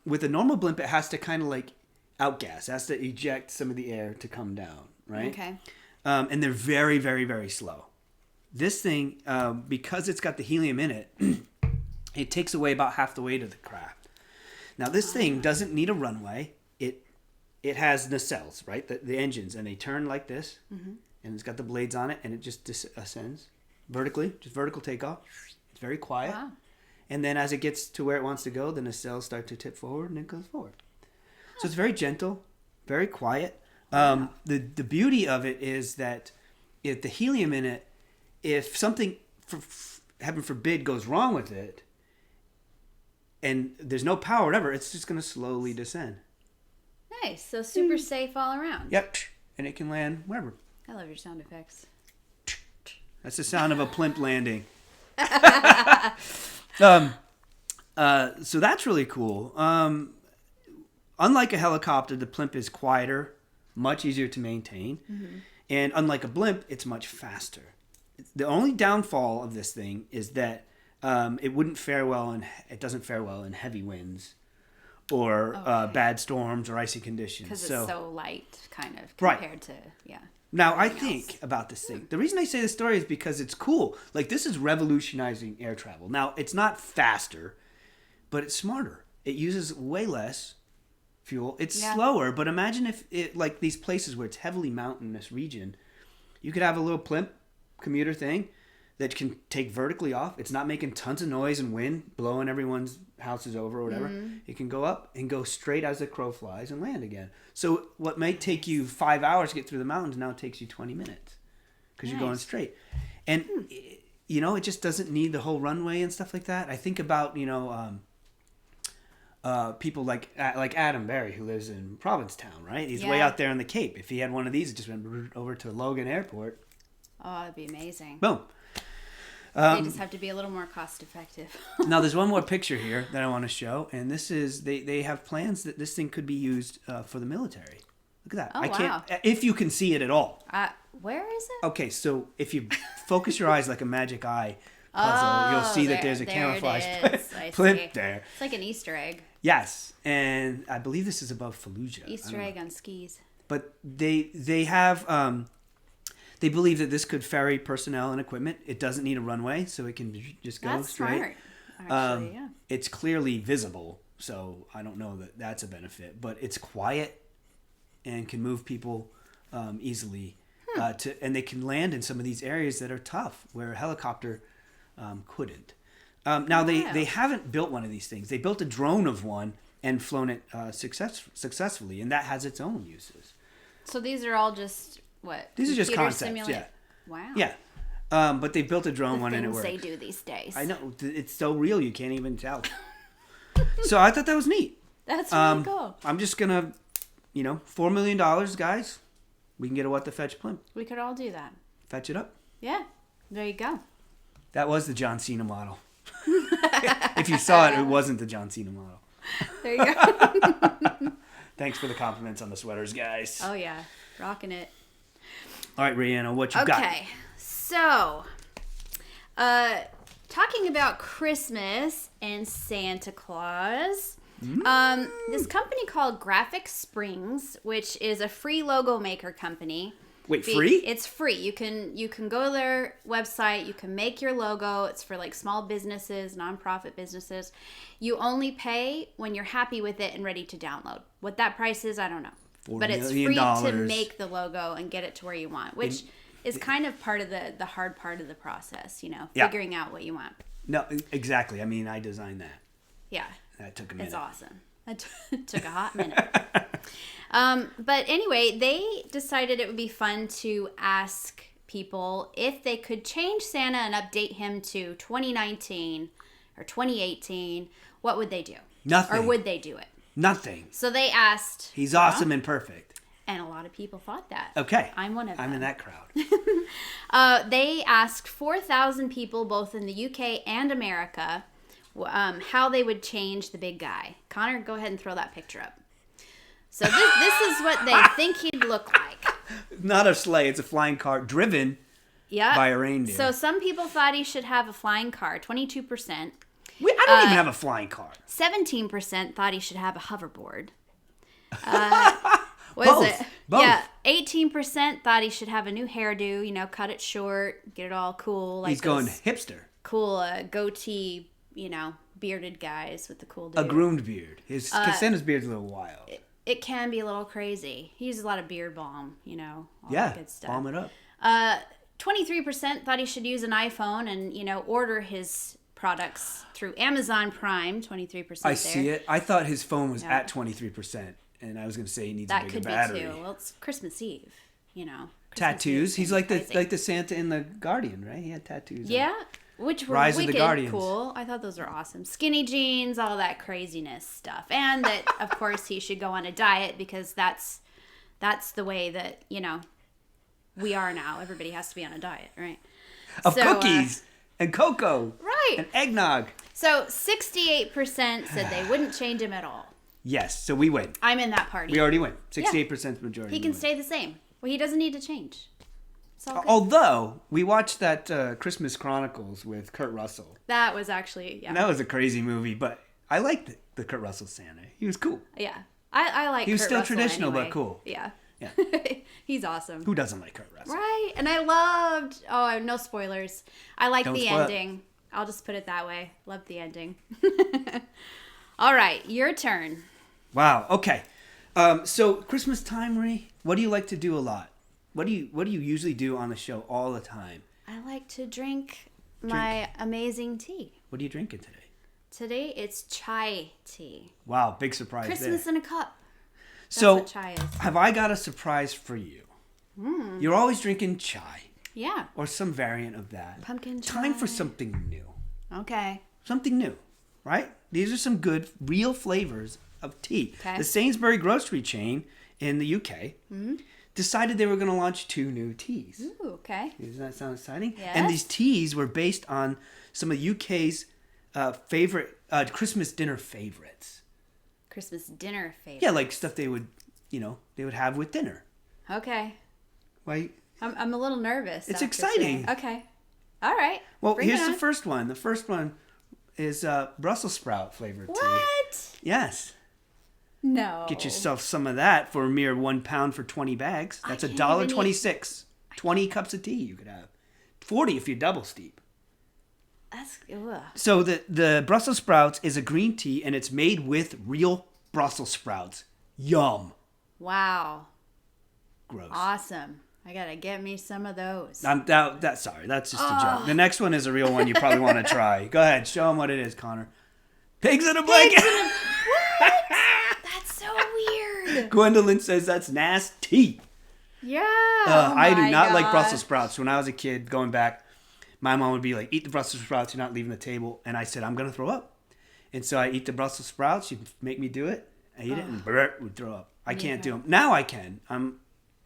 With a normal blimp, it has to kind of like outgas. It has to eject some of the air to come down, right? Okay. And they're very, very, very slow. This thing, because it's got the helium in it, it takes away about half the weight of the craft. Now, this thing doesn't need a runway. It has nacelles, right? The engines, and they turn like this, and it's got the blades on it, and it just ascends vertically, just vertical takeoff. It's very quiet. Wow. And then as it gets to where it wants to go, the nacelles start to tip forward, and it goes forward. So it's very gentle, very quiet. The beauty of it is that if the helium in it, if something, heaven forbid, goes wrong with it, and there's no power, whatever, it's just going to slowly descend. Nice. So super safe all around. Yep. And it can land wherever. I love your sound effects. That's the sound of a Plimp landing. So that's really cool. Unlike a helicopter, the Plimp is quieter, much easier to maintain. And unlike a blimp, it's much faster. The only downfall of this thing is that it wouldn't fare well, and it doesn't fare well in heavy winds or bad storms or icy conditions. Because it's so light, kind of, right. compared to, Now, I think about this thing. The reason I say this story is because it's cool. Like, this is revolutionizing air travel. Now, it's not faster, but it's smarter. It uses way less fuel. It's slower, but imagine if it, like these places where it's heavily mountainous region, you could have a little Plimp commuter thing that can take vertically off. It's not making tons of noise and wind, blowing everyone's houses over or whatever. It can go up and go straight as the crow flies and land again. So what might take you 5 hours to get through the mountains now takes you 20 minutes because you're going straight. And, it just doesn't need the whole runway and stuff like that. I think about, people like Adam Berry, who lives in Provincetown, right? He's way out there on the Cape. If he had one of these, it just went over to Logan Airport. Oh, that'd be amazing. Boom. They just have to be a little more cost effective. Now, there's one more picture here that I want to show, and this is they have plans that this thing could be used for the military. Look at that. Oh, I can't, if you can see it at all. Where is it? Okay, so if you focus your eyes like a magic eye puzzle, you'll see that there's a camouflage Plimp there. It's like an Easter egg. Yes, and I believe this is above Fallujah. Easter egg on skis. But they have they believe that this could ferry personnel and equipment. It doesn't need a runway, so it can just go straight. Smart. Actually, It's clearly visible, so I don't know that that's a benefit. But it's quiet and can move people easily. And they can land in some of these areas that are tough, where a helicopter couldn't. Now, they haven't built one of these things. They built a drone of one and flown it successfully, and that has its own uses. So these are all just... What? These are just concepts, Wow. Yeah. But they built a drone one and it works. Things they do these days. I know. It's so real you can't even tell. So I thought that was neat. That's really cool. I'm just going to, $4 million, guys. We can get a What the Fetch Plimp. We could all do that. Fetch it up. Yeah. There you go. That was the John Cena model. If you saw it, it wasn't the John Cena model. There you go. Thanks for the compliments on the sweaters, guys. Oh, yeah. Rocking it. All right, Rihanna, what you got? Okay, so talking about Christmas and Santa Claus, this company called Graphic Springs, which is a free logo maker company. Wait, free? It's free. You can go to their website. You can make your logo. It's for like small businesses, nonprofit businesses. You only pay when you're happy with it and ready to download. What that price is, I don't know. But it's free to make the logo and get it to where you want, which is kind of part of the hard part of the process, figuring out what you want. No, exactly. I mean, I designed that. Yeah. That took a minute. It's awesome. It took a hot minute. But anyway, they decided it would be fun to ask people if they could change Santa and update him to 2019 or 2018. What would they do? Nothing. Or would they do it? Nothing. So they asked. He's awesome and perfect. And a lot of people thought that. Okay. I'm one of them. I'm in that crowd. They asked 4,000 people, both in the UK and America, how they would change the big guy. Connor, go ahead and throw that picture up. So this is what they think he'd look like. Not a sleigh. It's a flying car driven by a reindeer. So some people thought he should have a flying car, 22%. I don't even have a flying car. 17% thought he should have a hoverboard. Both. It? Both. Yeah, 18% thought he should have a new hairdo, cut it short, get it all cool. Like he's going hipster. Cool goatee, bearded guys with the cool dude. A groomed beard. Because Santa's beard's a little wild. It can be a little crazy. He uses a lot of beard balm, all that good stuff. Balm it up. 23% thought he should use an iPhone and, order his products through Amazon Prime, 23% I see it. I thought his phone was at 23%, and I was going to say he needs a bigger battery. That could be too. Well, it's Christmas Eve, Christmas tattoos. Eve He's like the Santa in the Guardian, right? He had tattoos. Yeah, which were Rise of the Guardians. Cool. I thought those were awesome. Skinny jeans, all that craziness stuff, and that of course he should go on a diet because that's the way that we are now. Everybody has to be on a diet, right? Of cookies and cocoa, right? And eggnog. So 68% said they wouldn't change him at all. Yes, so we win. I'm in that party. We already win. 68% majority. He can stay the same. Well, he doesn't need to change. Although, we watched that Christmas Chronicles with Kurt Russell. That was actually, That was a crazy movie, but I liked the Kurt Russell Santa. He was cool. Yeah. I like Kurt Russell. He was still traditional, anyway. but cool. Yeah. Yeah. He's awesome. Who doesn't like Kurt Russell? Right. And I loved, no spoilers. I like the ending. I'll just put it that way. Love the ending. All right. Your turn. Wow. Okay. So Christmas time, Marie, what do you like to do a lot? What do you usually do on the show all the time? I like to drink my amazing tea. What are you drinking today? Today it's chai tea. Wow, big surprise Christmas there. in a cup. That's so, what chai is. Have I got a surprise for you? You're always drinking chai. Yeah. Or some variant of that. Pumpkin chai. Time for something new. Okay. Something new, right? These are some good, real flavors of tea. Okay. The Sainsbury grocery chain in the UK decided they were going to launch 2 new teas. Ooh, okay. Doesn't that sound exciting? Yes. And these teas were based on some of the UK's favorite Christmas dinner favorites. Christmas dinner favorites. Yeah, like stuff they would have with dinner. Okay. Why? I'm a little nervous. It's exciting. Okay. All right. Well, Bring here's it on. the first one. The first one is Brussels sprout flavored tea. What? Yes. No. Get yourself some of that for a mere £1 for 20 bags. That's $1.26. 20 cups of tea you could have. 40 if you're double steep. That's ugh. So the Brussels sprouts is a green tea and it's made with real Brussels sprouts. Yum. Wow. Gross. Awesome. I gotta get me some of those. Sorry, that's just a joke. The next one is a real one you probably want to try. Go ahead, show them what it is, Connor. Pigs in a blanket. What? That's so weird. Gwendolyn says that's nasty. Yeah. I do not like Brussels sprouts. When I was a kid, going back, my mom would be like, "Eat the Brussels sprouts. You're not leaving the table." And I said, "I'm gonna throw up." And so I eat the Brussels sprouts. She'd make me do it. I eat it and would throw up. I can't do them. Now I can.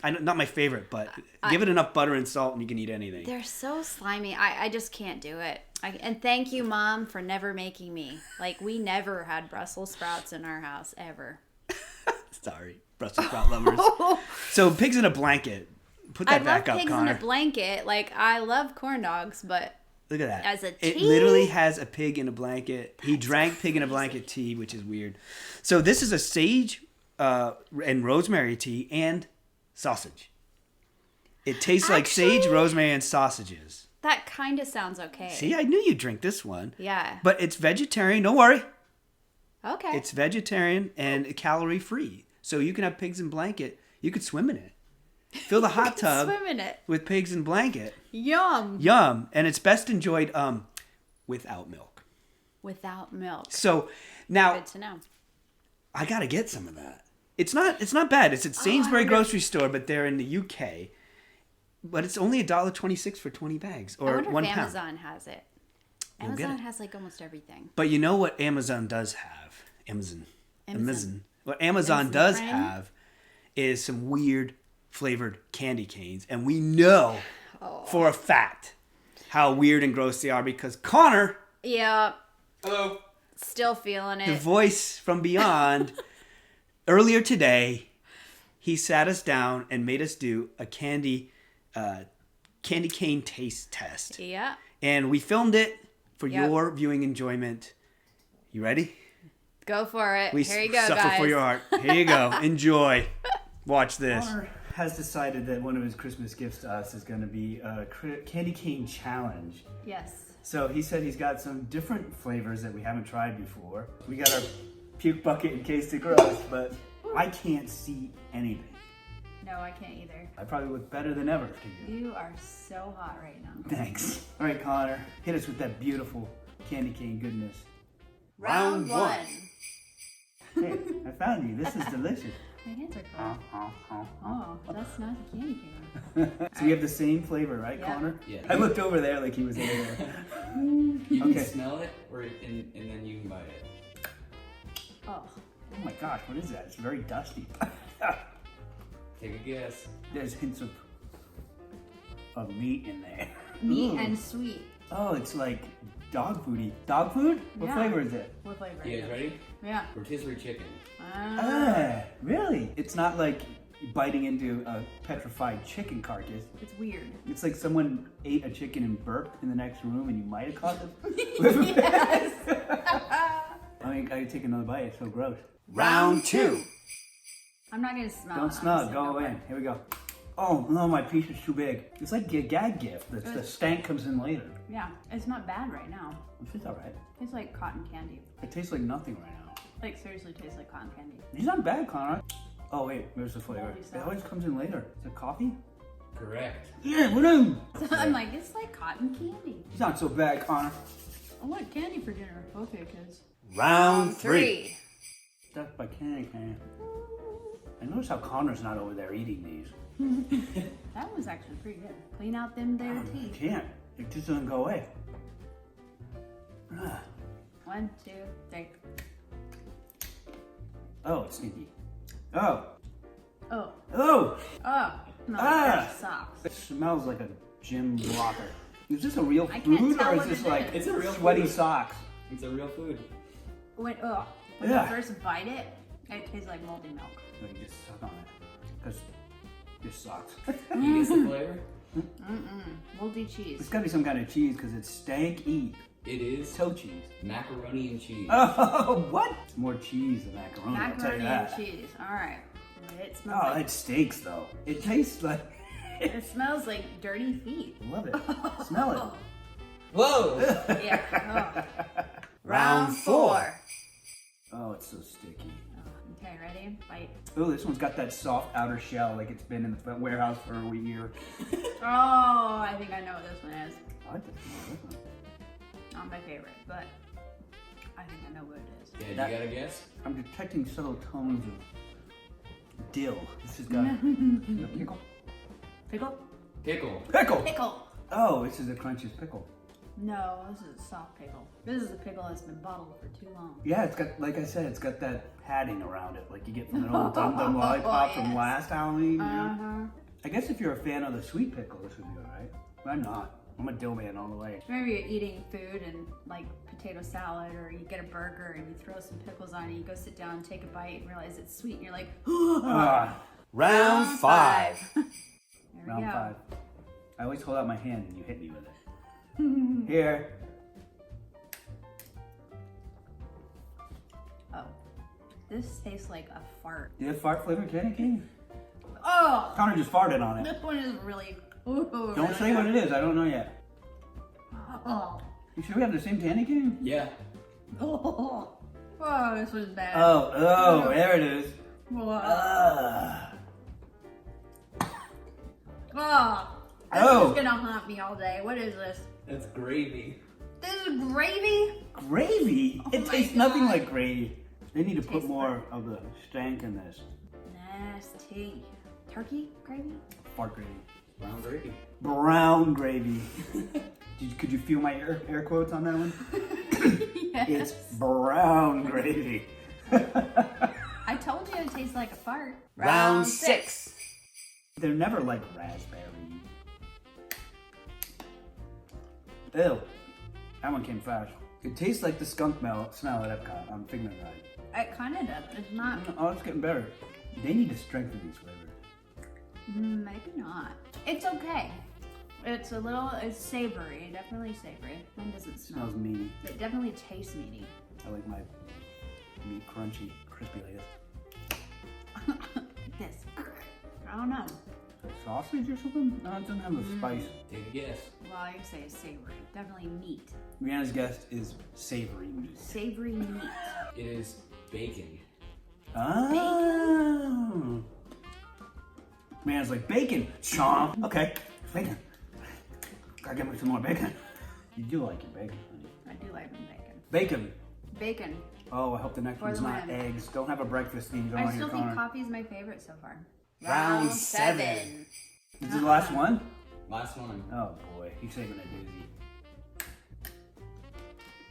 Not my favorite, but give it enough butter and salt and you can eat anything. They're so slimy. I just can't do it. And thank you, Mom, for never making me. Like, we never had Brussels sprouts in our house, ever. Sorry, Brussels sprout lovers. So pigs in a blanket. Put that back up, Connor. I love pigs in a blanket. Like, I love corn dogs, but look at that. As a tea? It literally has a pig in a blanket. He drank pig in a blanket tea, which is weird. So this is a sage and rosemary tea and sausage. It tastes like sage, rosemary, and sausages. That kind of sounds okay. See, I knew you'd drink this one. Yeah. But it's vegetarian. Don't worry. Okay. It's vegetarian and calorie free. So you can have pigs in blanket. You could swim in it. Fill the hot tub swim in it with pigs in blanket. Yum. Yum. And it's best enjoyed without milk. Without milk. So now, good to know. I gotta get some of that. It's not bad. It's at Sainsbury grocery store, but they're in the UK. But it's only $1.26 for 20 bags or I wonder 1 if pound. Amazon has it. We'll get Amazon it. has like almost everything. But you know what Amazon does have? Amazon. What Amazon does have is some weird flavored candy canes, and we know for a fact how weird and gross they are because Connor. Yeah. Hello. Still feeling it. The voice from beyond. Earlier today, he sat us down and made us do a candy cane taste test. Yeah. And we filmed it for your viewing enjoyment. You ready? Go for it. Here you go, suffer guys. for your heart. Here you go. Enjoy. Watch this. Connor has decided that one of his Christmas gifts to us is going to be a candy cane challenge. Yes. So he said he's got some different flavors that we haven't tried before. We got our puke bucket in case it grows, but I can't see anything. No, I can't either. I probably look better than ever to you. You are so hot right now. Thanks. All right, Connor, hit us with that beautiful candy cane goodness. Round one. Hey, I found you. This is delicious. My hands are cold. Oh, that's not a candy cane. So we have the same flavor, right, Connor? Yeah. I looked over there like he was over there. You can smell it, and then you can bite it. Oh. Oh my gosh, what is that? It's very dusty. Take a guess. There's hints of meat in there. Meat and sweet. Oh, it's like dog foody. Dog food? What flavor is it? What flavor? You guys ready? Yeah. Rotisserie chicken. Really? It's not like biting into a petrified chicken carcass. It's weird. It's like someone ate a chicken and burped in the next room and you might have caught it. Yes. I gotta take another bite. It's so gross. Round two. I'm not gonna smell. Don't smell it. Go in. Here we go. Oh no, my piece is too big. It's like a gag gift. The stank comes in later. Yeah, it's not bad right now. It's all right. It's like cotton candy. It tastes like nothing right now. Like seriously tastes like cotton candy. It's not bad, Connor. Oh wait, there's the flavor. Holy It stuff. always comes in later. Is it coffee? Correct. Yeah, whatever. So I'm like, it's like cotton candy. It's not so bad, Connor. I want candy for dinner. Okay, kids. Round three. Stuck by candy cane. I notice how Connor's not over there eating these. That was actually pretty good. Clean out them there I teeth. can't. It just doesn't go away. 1, 2, 3. Oh, it's stinky. Oh. Oh. Oh. Oh. No, socks. It smells like a gym locker. Is this a real I can't food tell or what is this it like is. It's a real sweaty food. socks? It's a real food. When Yeah. you first bite it, it tastes like moldy milk. No, you just suck on it. Because this sucks. You get the flavor? Moldy cheese. It's gotta be some kind of cheese because it's stanky. It is Toe cheese. macaroni and cheese. Oh, what? It's more cheese than macaroni, I'll tell you Macaroni that. and cheese. All right. It smells Oh, like. it stinks though. It tastes like. It smells like dirty feet. I love it. Smell it. Whoa! Yeah. Oh. Round 4. Oh, it's so sticky. Okay, ready? Bite. Oh, this one's got that soft outer shell like it's been in the warehouse for a year. Oh, I think I know what this one is. I like this one. Not my favorite, but I think I know what it is. Yeah, you got a guess? I'm detecting subtle tones of dill. This has got pickle. Pickle? Pickle. Pickle! Pickle! Oh, this is the crunchiest pickle. No, this is a soft pickle. This is a pickle that's been bottled for too long. Yeah, it's got, like I said, it's got that padding around it, like you get from an old Dum Dum lollipop from yes. last Halloween. You know? Uh-huh. I guess if you're a fan of the sweet pickle, this would be alright. But I'm not. I'm a dill man all the way. Maybe you're eating food and like potato salad, or you get a burger and you throw some pickles on it, you go sit down and take a bite and realize it's sweet, and you're like, Round 5. There we Round go. 5. I always hold out my hand and you hit me with it. Here. Oh, this tastes like a fart. Do you have fart flavored candy cane? Oh, Connor just farted on it. this one is really. Don't say what it is. I don't know yet. Oh, You sure we have the same candy cane? Yeah. oh, oh, this was bad. Oh, there it is. Oh, this Oh. is gonna haunt me all day. What is this? That's gravy. This is gravy? Gravy? Oh It my tastes nothing God. like gravy. They need to put Tastes more of the stank in this. Nasty. Turkey gravy? Fart gravy. Brown gravy. Brown gravy. Could you feel my air quotes on that one? Yes. It's brown gravy. I told you it tastes like a fart. Round 6. They're never like raspberry. Ew. That one came fast. It tastes like the skunk smell at Epcot on Figment Ride. It kind of does. It's not. Oh, it's getting better. They need to strengthen these flavors. Maybe not. It's okay. It's savory. Definitely savory. Mine doesn't smell. Smells meaty. It definitely tastes meaty. I like my meat crunchy, crispy like this. This. I don't know. Sausage or something? No, it doesn't have the spice. Take a guess. Well, I would say it's savory. Definitely meat. Rihanna's guess is savory meat. Savory meat. It is bacon. Oh. Rihanna's like, bacon. Chomp. Okay, bacon. Gotta get me some more bacon. You do like your bacon, honey. I do like bacon. Bacon. Bacon. Oh, I hope the next For one's the not win. eggs. Don't have a breakfast thing going I on still your think corner. coffee is my favorite so far. Round 7. This is the last one? Last one. Oh boy, he's saving a doozy.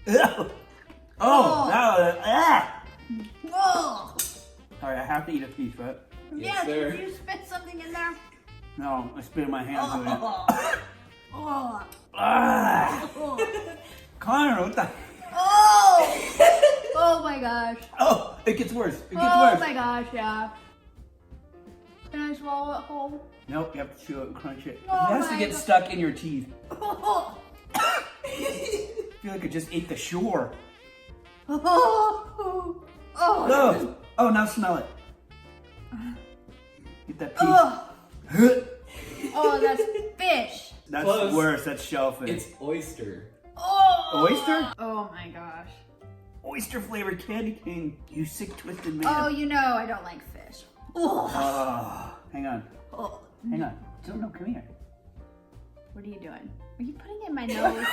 Ew. Oh, that was, ah! Whoa! Alright, I have to eat a piece, right? Yes, sir. Did you spit something in there? No, I spit in my hands. Oh. Oh. Ah! Oh. Connor, what the? Oh! Oh my gosh. Oh, it gets worse. It gets Oh worse. my gosh, yeah. Can I swallow it whole? Nope, you have to chew it and crunch it. Oh It has to my get God. stuck in your teeth. Oh. I feel like I just ate the shore. Oh. Oh. Oh, oh, now smell it. Get that piece. Oh. Oh, that's fish. That's Close. worse. That's shellfish. It's oyster. Oh. Oyster? Oh my gosh. Oyster flavored candy cane. You sick, twisted man. Oh, you know I don't like fish. Oh. Oh, hang on. Oh. Hang on. No, come here. What are you doing? Are you putting it in my nose?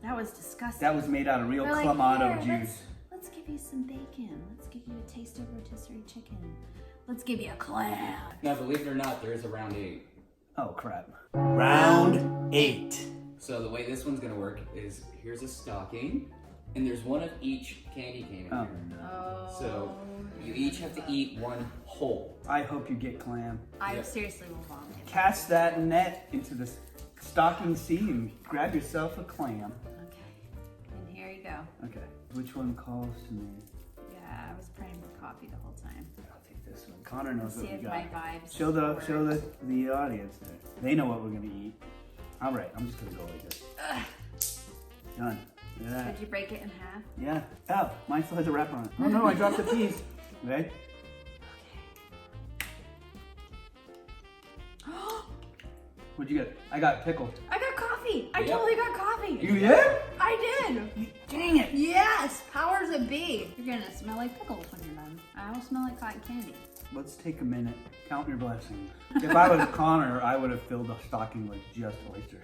That was disgusting. That was made out of real They're like, Clamato "Here, juice. Let's give you some bacon. Let's give you a taste of rotisserie chicken. Let's give you a clam. Now, believe it or not, there is a round 8. Oh, crap. Round 8. So the way this one's gonna work is here's a stocking, and there's one of each candy cane in Oh. here. Oh. So you each have to eat one whole. I hope you get clam. I Yeah. seriously will vomit. Cast that net into the stocking sea and grab yourself a clam. Okay. And here you go. Okay. Which one calls to me? Yeah, I was praying for coffee the whole time. I'll take this one. Connor knows See what we if got. my vibes Show work. the audience there. They know what we're gonna eat. All right, I'm just gonna go like this. Done. Look at that. Did you break it in half? Yeah. Oh, mine still has a wrapper on it. Oh no, I dropped a piece. Okay. What'd you get? I got pickle. I got coffee. I Yep. totally got coffee. You did? I did. Dang it. Yes. Powers that be. You're gonna smell like pickles when you're done. I don't smell like cotton candy. Let's take a minute. Count your blessings. If I was Connor, I would have filled a stocking with just oyster.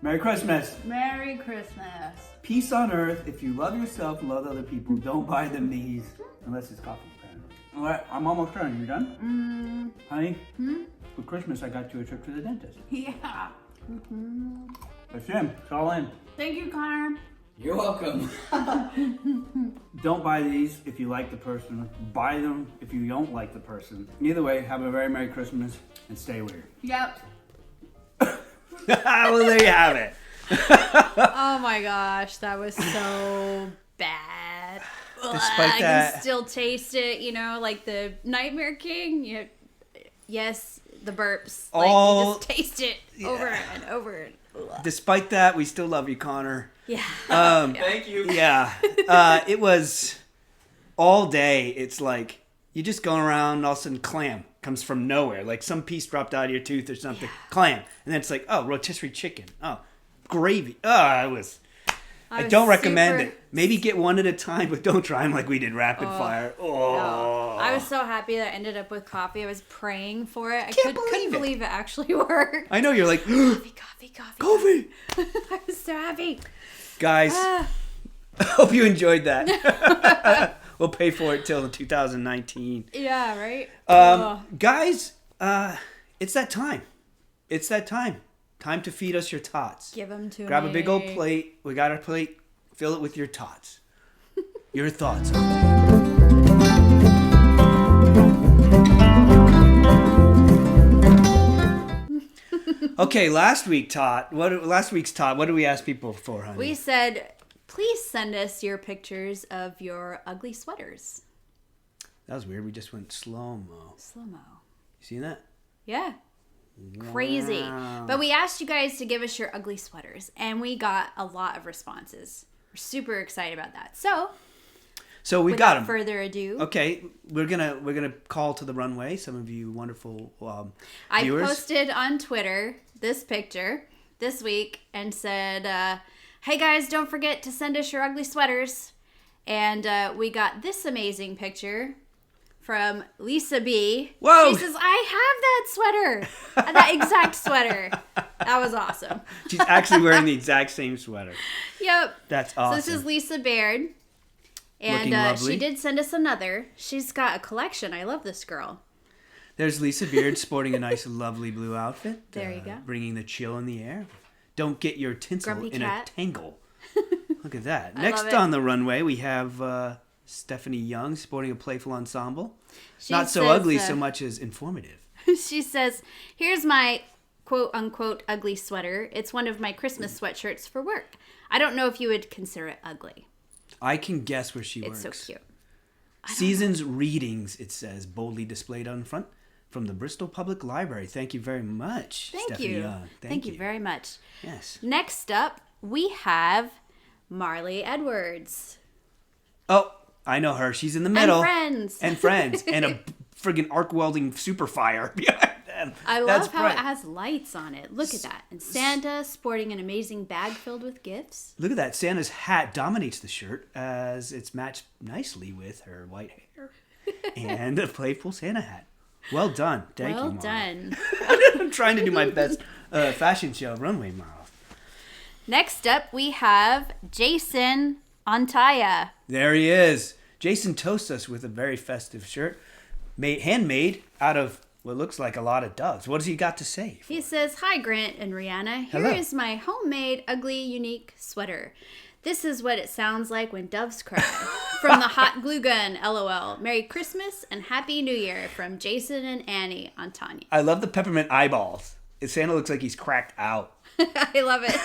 Merry Christmas. Merry Christmas. Peace on earth. If you love yourself, love other people. Don't buy them these. Unless it's coffee, apparently. All right, I'm almost done. You done? Honey? For Christmas, I got you a trip to the dentist. Yeah. That's him. It's all in. Thank you, Connor. You're welcome. Don't buy these if you like the person. Buy them if you don't like the person. Either way, have a very Merry Christmas and stay weird. Yep. Well, there you have it. Oh my gosh, that was so bad. Despite I that- can still taste it, you know, like the Nightmare King. Yes, the burps. Like All- you just taste it over and over. Despite that, we still love you, Connor. Yeah. Thank you. Yeah. It was all day. It's like you just going around, all of a sudden clam comes from nowhere. Like some piece dropped out of your tooth or something. Clam. And then it's like, oh, rotisserie chicken. Oh, gravy. Oh, it was... I don't recommend it. Maybe get one at a time, but don't try them like we did rapid fire. Oh. No. I was so happy that I ended up with coffee. I was praying for it. I couldn't believe it actually worked. I know, you're like, coffee. I was so happy. Guys, I hope you enjoyed that. We'll pay for it till 2019. Yeah, right? Guys, it's that time. It's that time. Time to feed us your tots. Give them to me. Grab a big old plate. We got our plate. Fill it with your tots. Your thoughts on it. Okay, last week's tot. What do we ask people for, honey? We said, please send us your pictures of your ugly sweaters. That was weird. We just went slow-mo. Slow-mo. You seen that? Yeah. Crazy. Wow. But we asked you guys to give us your ugly sweaters, and we got a lot of responses. We're super excited about that. So we got them. Without further ado, okay, we're gonna call to the runway. Some of you wonderful I viewers. posted on Twitter this picture this week and said, "Hey guys, don't forget to send us your ugly sweaters." And we got this amazing picture from Lisa B. Whoa! She says, "I have that sweater, that exact sweater." That was awesome. She's actually wearing the exact same sweater. Yep. That's awesome. So this is Lisa Baird. And she did send us another. She's got a collection. I love this girl. There's Lisa Beard sporting a nice, lovely blue outfit. There you go. Bringing the chill in the air. Don't get your tinsel Grumpy in cat. a tangle. Look at that. I Next love it. on the runway, we have Stephanie Young sporting a playful ensemble. She Not so says, ugly so much as informative. She says, "Here's my quote-unquote ugly sweater. It's one of my Christmas sweatshirts for work. I don't know if you would consider it ugly." I can guess where she It's works. so cute. Season's readings, it says, boldly displayed on front from the Bristol Public Library. Thank you very much, Thank Stephanie you. Young. Thank you very much. Yes. Next up, we have Marley Edwards. Oh, I know her. She's in the middle. And Friends. And a friggin' arc welding super fire behind them. I That's love how bright. it has lights on it. Look at that. And Santa sporting an amazing bag filled with gifts. Look at that. Santa's hat dominates the shirt as it's matched nicely with her white hair and a playful Santa hat. Well done. Thank you, Well Mom. done. I'm trying to do my best fashion show runway model. Next up, we have Jason Antaya. There he is. Jason toasts us with a very festive shirt, handmade out of what looks like a lot of doves. What has he got to say? He says, "Hi, Grant and Rihanna. Here Hello. is my homemade, ugly, unique sweater. This is what it sounds like when doves cry. From the hot glue gun, LOL. Merry Christmas and Happy New Year from Jason and Annie on Tanya." I love the peppermint eyeballs. Santa looks like he's cracked out. I love it.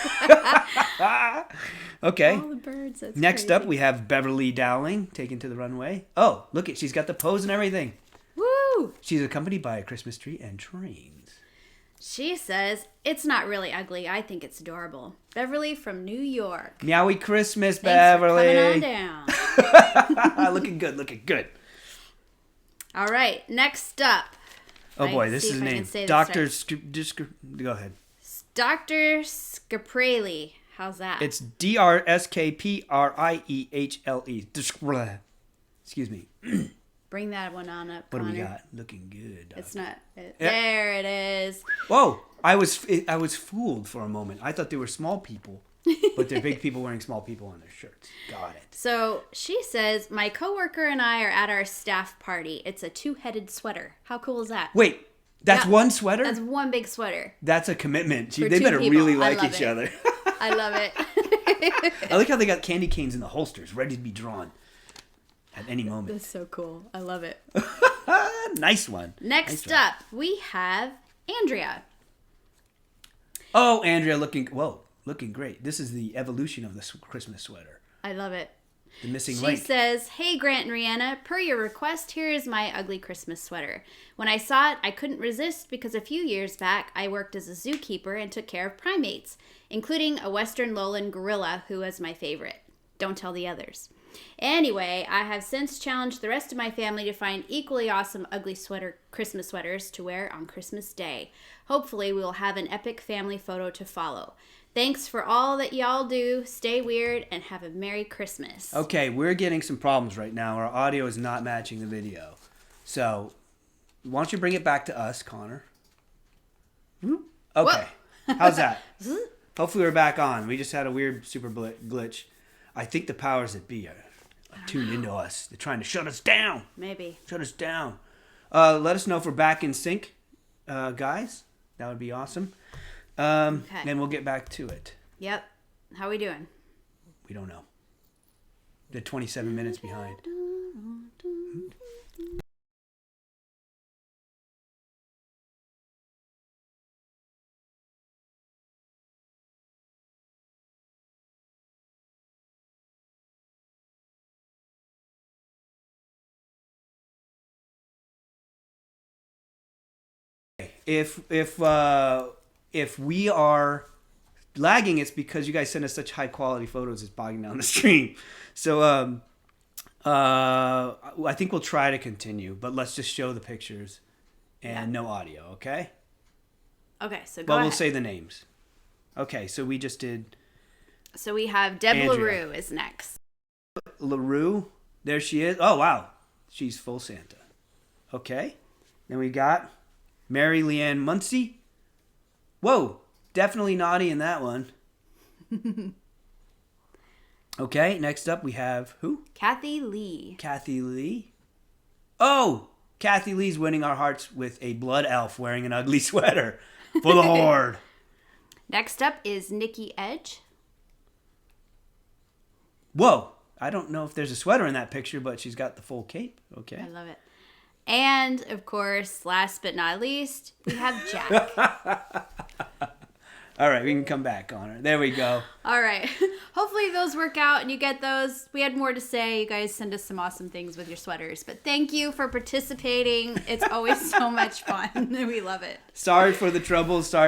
Okay. All the birds. That's Next crazy. up, we have Beverly Dowling taken to the runway. Oh, look it. She's got the pose and everything. Woo! She's accompanied by a Christmas tree and trains. She says, "It's not really ugly. I think it's adorable. Beverly from New York. Meowie Christmas, Thanks for Beverly. coming on down." Looking good, looking good. All right, next up. Oh boy, Let's this see is if his I can name. say this Dr. right. Go ahead. Dr. Scaprelli. How's that? It's DRSKPRIEHLE. Excuse me. Bring that one on up, What Connor. do we got? Looking good. Doctor. It's not. There it is. Whoa! I was fooled for a moment. I thought they were small people, but they're big people wearing small people on their shirts. Got it. So she says, "My coworker and I are at our staff party. It's a two-headed sweater. How cool is that?" Wait, that's Yeah, one sweater? That's one big sweater. That's a commitment. For They two better people. really I like love each it. other. I love it. I like how they got candy canes in the holsters, ready to be drawn at any moment. That's so cool. I love it. Nice one. Next Nice one. up, we have Andrea. Oh, Andrea, looking great. This is the evolution of the Christmas sweater. I love it. The missing She link. says, "Hey, Grant and Rihanna, per your request, here is my ugly Christmas sweater. When I saw it, I couldn't resist because a few years back, I worked as a zookeeper and took care of primates, including a western lowland gorilla who was my favorite. Don't tell the others. Anyway, I have since challenged the rest of my family to find equally awesome ugly Christmas sweaters to wear on Christmas Day. Hopefully, we will have an epic family photo to follow. Thanks for all that y'all do. Stay weird and have a Merry Christmas." Okay, we're getting some problems right now. Our audio is not matching the video. So, why don't you bring it back to us, Connor? Okay. How's that? Hopefully we're back on. We just had a weird super glitch. I think the powers that be are tuned into us. They're trying to shut us down. Maybe. Shut us down. Let us know if we're back in sync, guys. That would be awesome. Okay. And we'll get back to it. Yep. How we doing? We don't know. They're 27 minutes behind. If we are lagging, it's because you guys send us such high quality photos. It's bogging down the stream. So I think we'll try to continue, but let's just show the pictures and no audio, okay? Okay, so go But ahead. we'll say the names. Okay, so we just did. So we have Deb Andrea. LaRue is next. LaRue, there she is. Oh wow, she's full Santa. Okay, then we got Mary Leanne Muncie. Whoa, definitely naughty in that one. Okay, next up we have who? Kathy Lee. Kathy Lee. Oh, Kathy Lee's winning our hearts with a blood elf wearing an ugly sweater for the Horde. Next up is Nikki Edge. Whoa, I don't know if there's a sweater in that picture, but she's got the full cape. Okay. I love it. And, of course, last but not least, we have Jack. All right, we can come back on her. There we go. All right. Hopefully those work out and you get those. We had more to say. You guys send us some awesome things with your sweaters. But thank you for participating. It's always so much fun. We love it. Sorry for the troubles. So,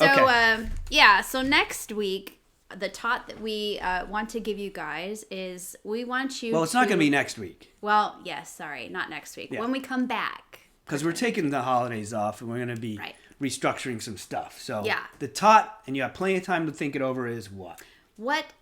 Okay. So next week, the tot that we want to give you guys is we want you Well, it's not going to be next week. Well, yes, sorry, not next week. Yeah. When we come back. Because we're taking the holidays off and we're going to be Right. restructuring some stuff. So Yeah. the tot, and you have plenty of time to think it over, is what? What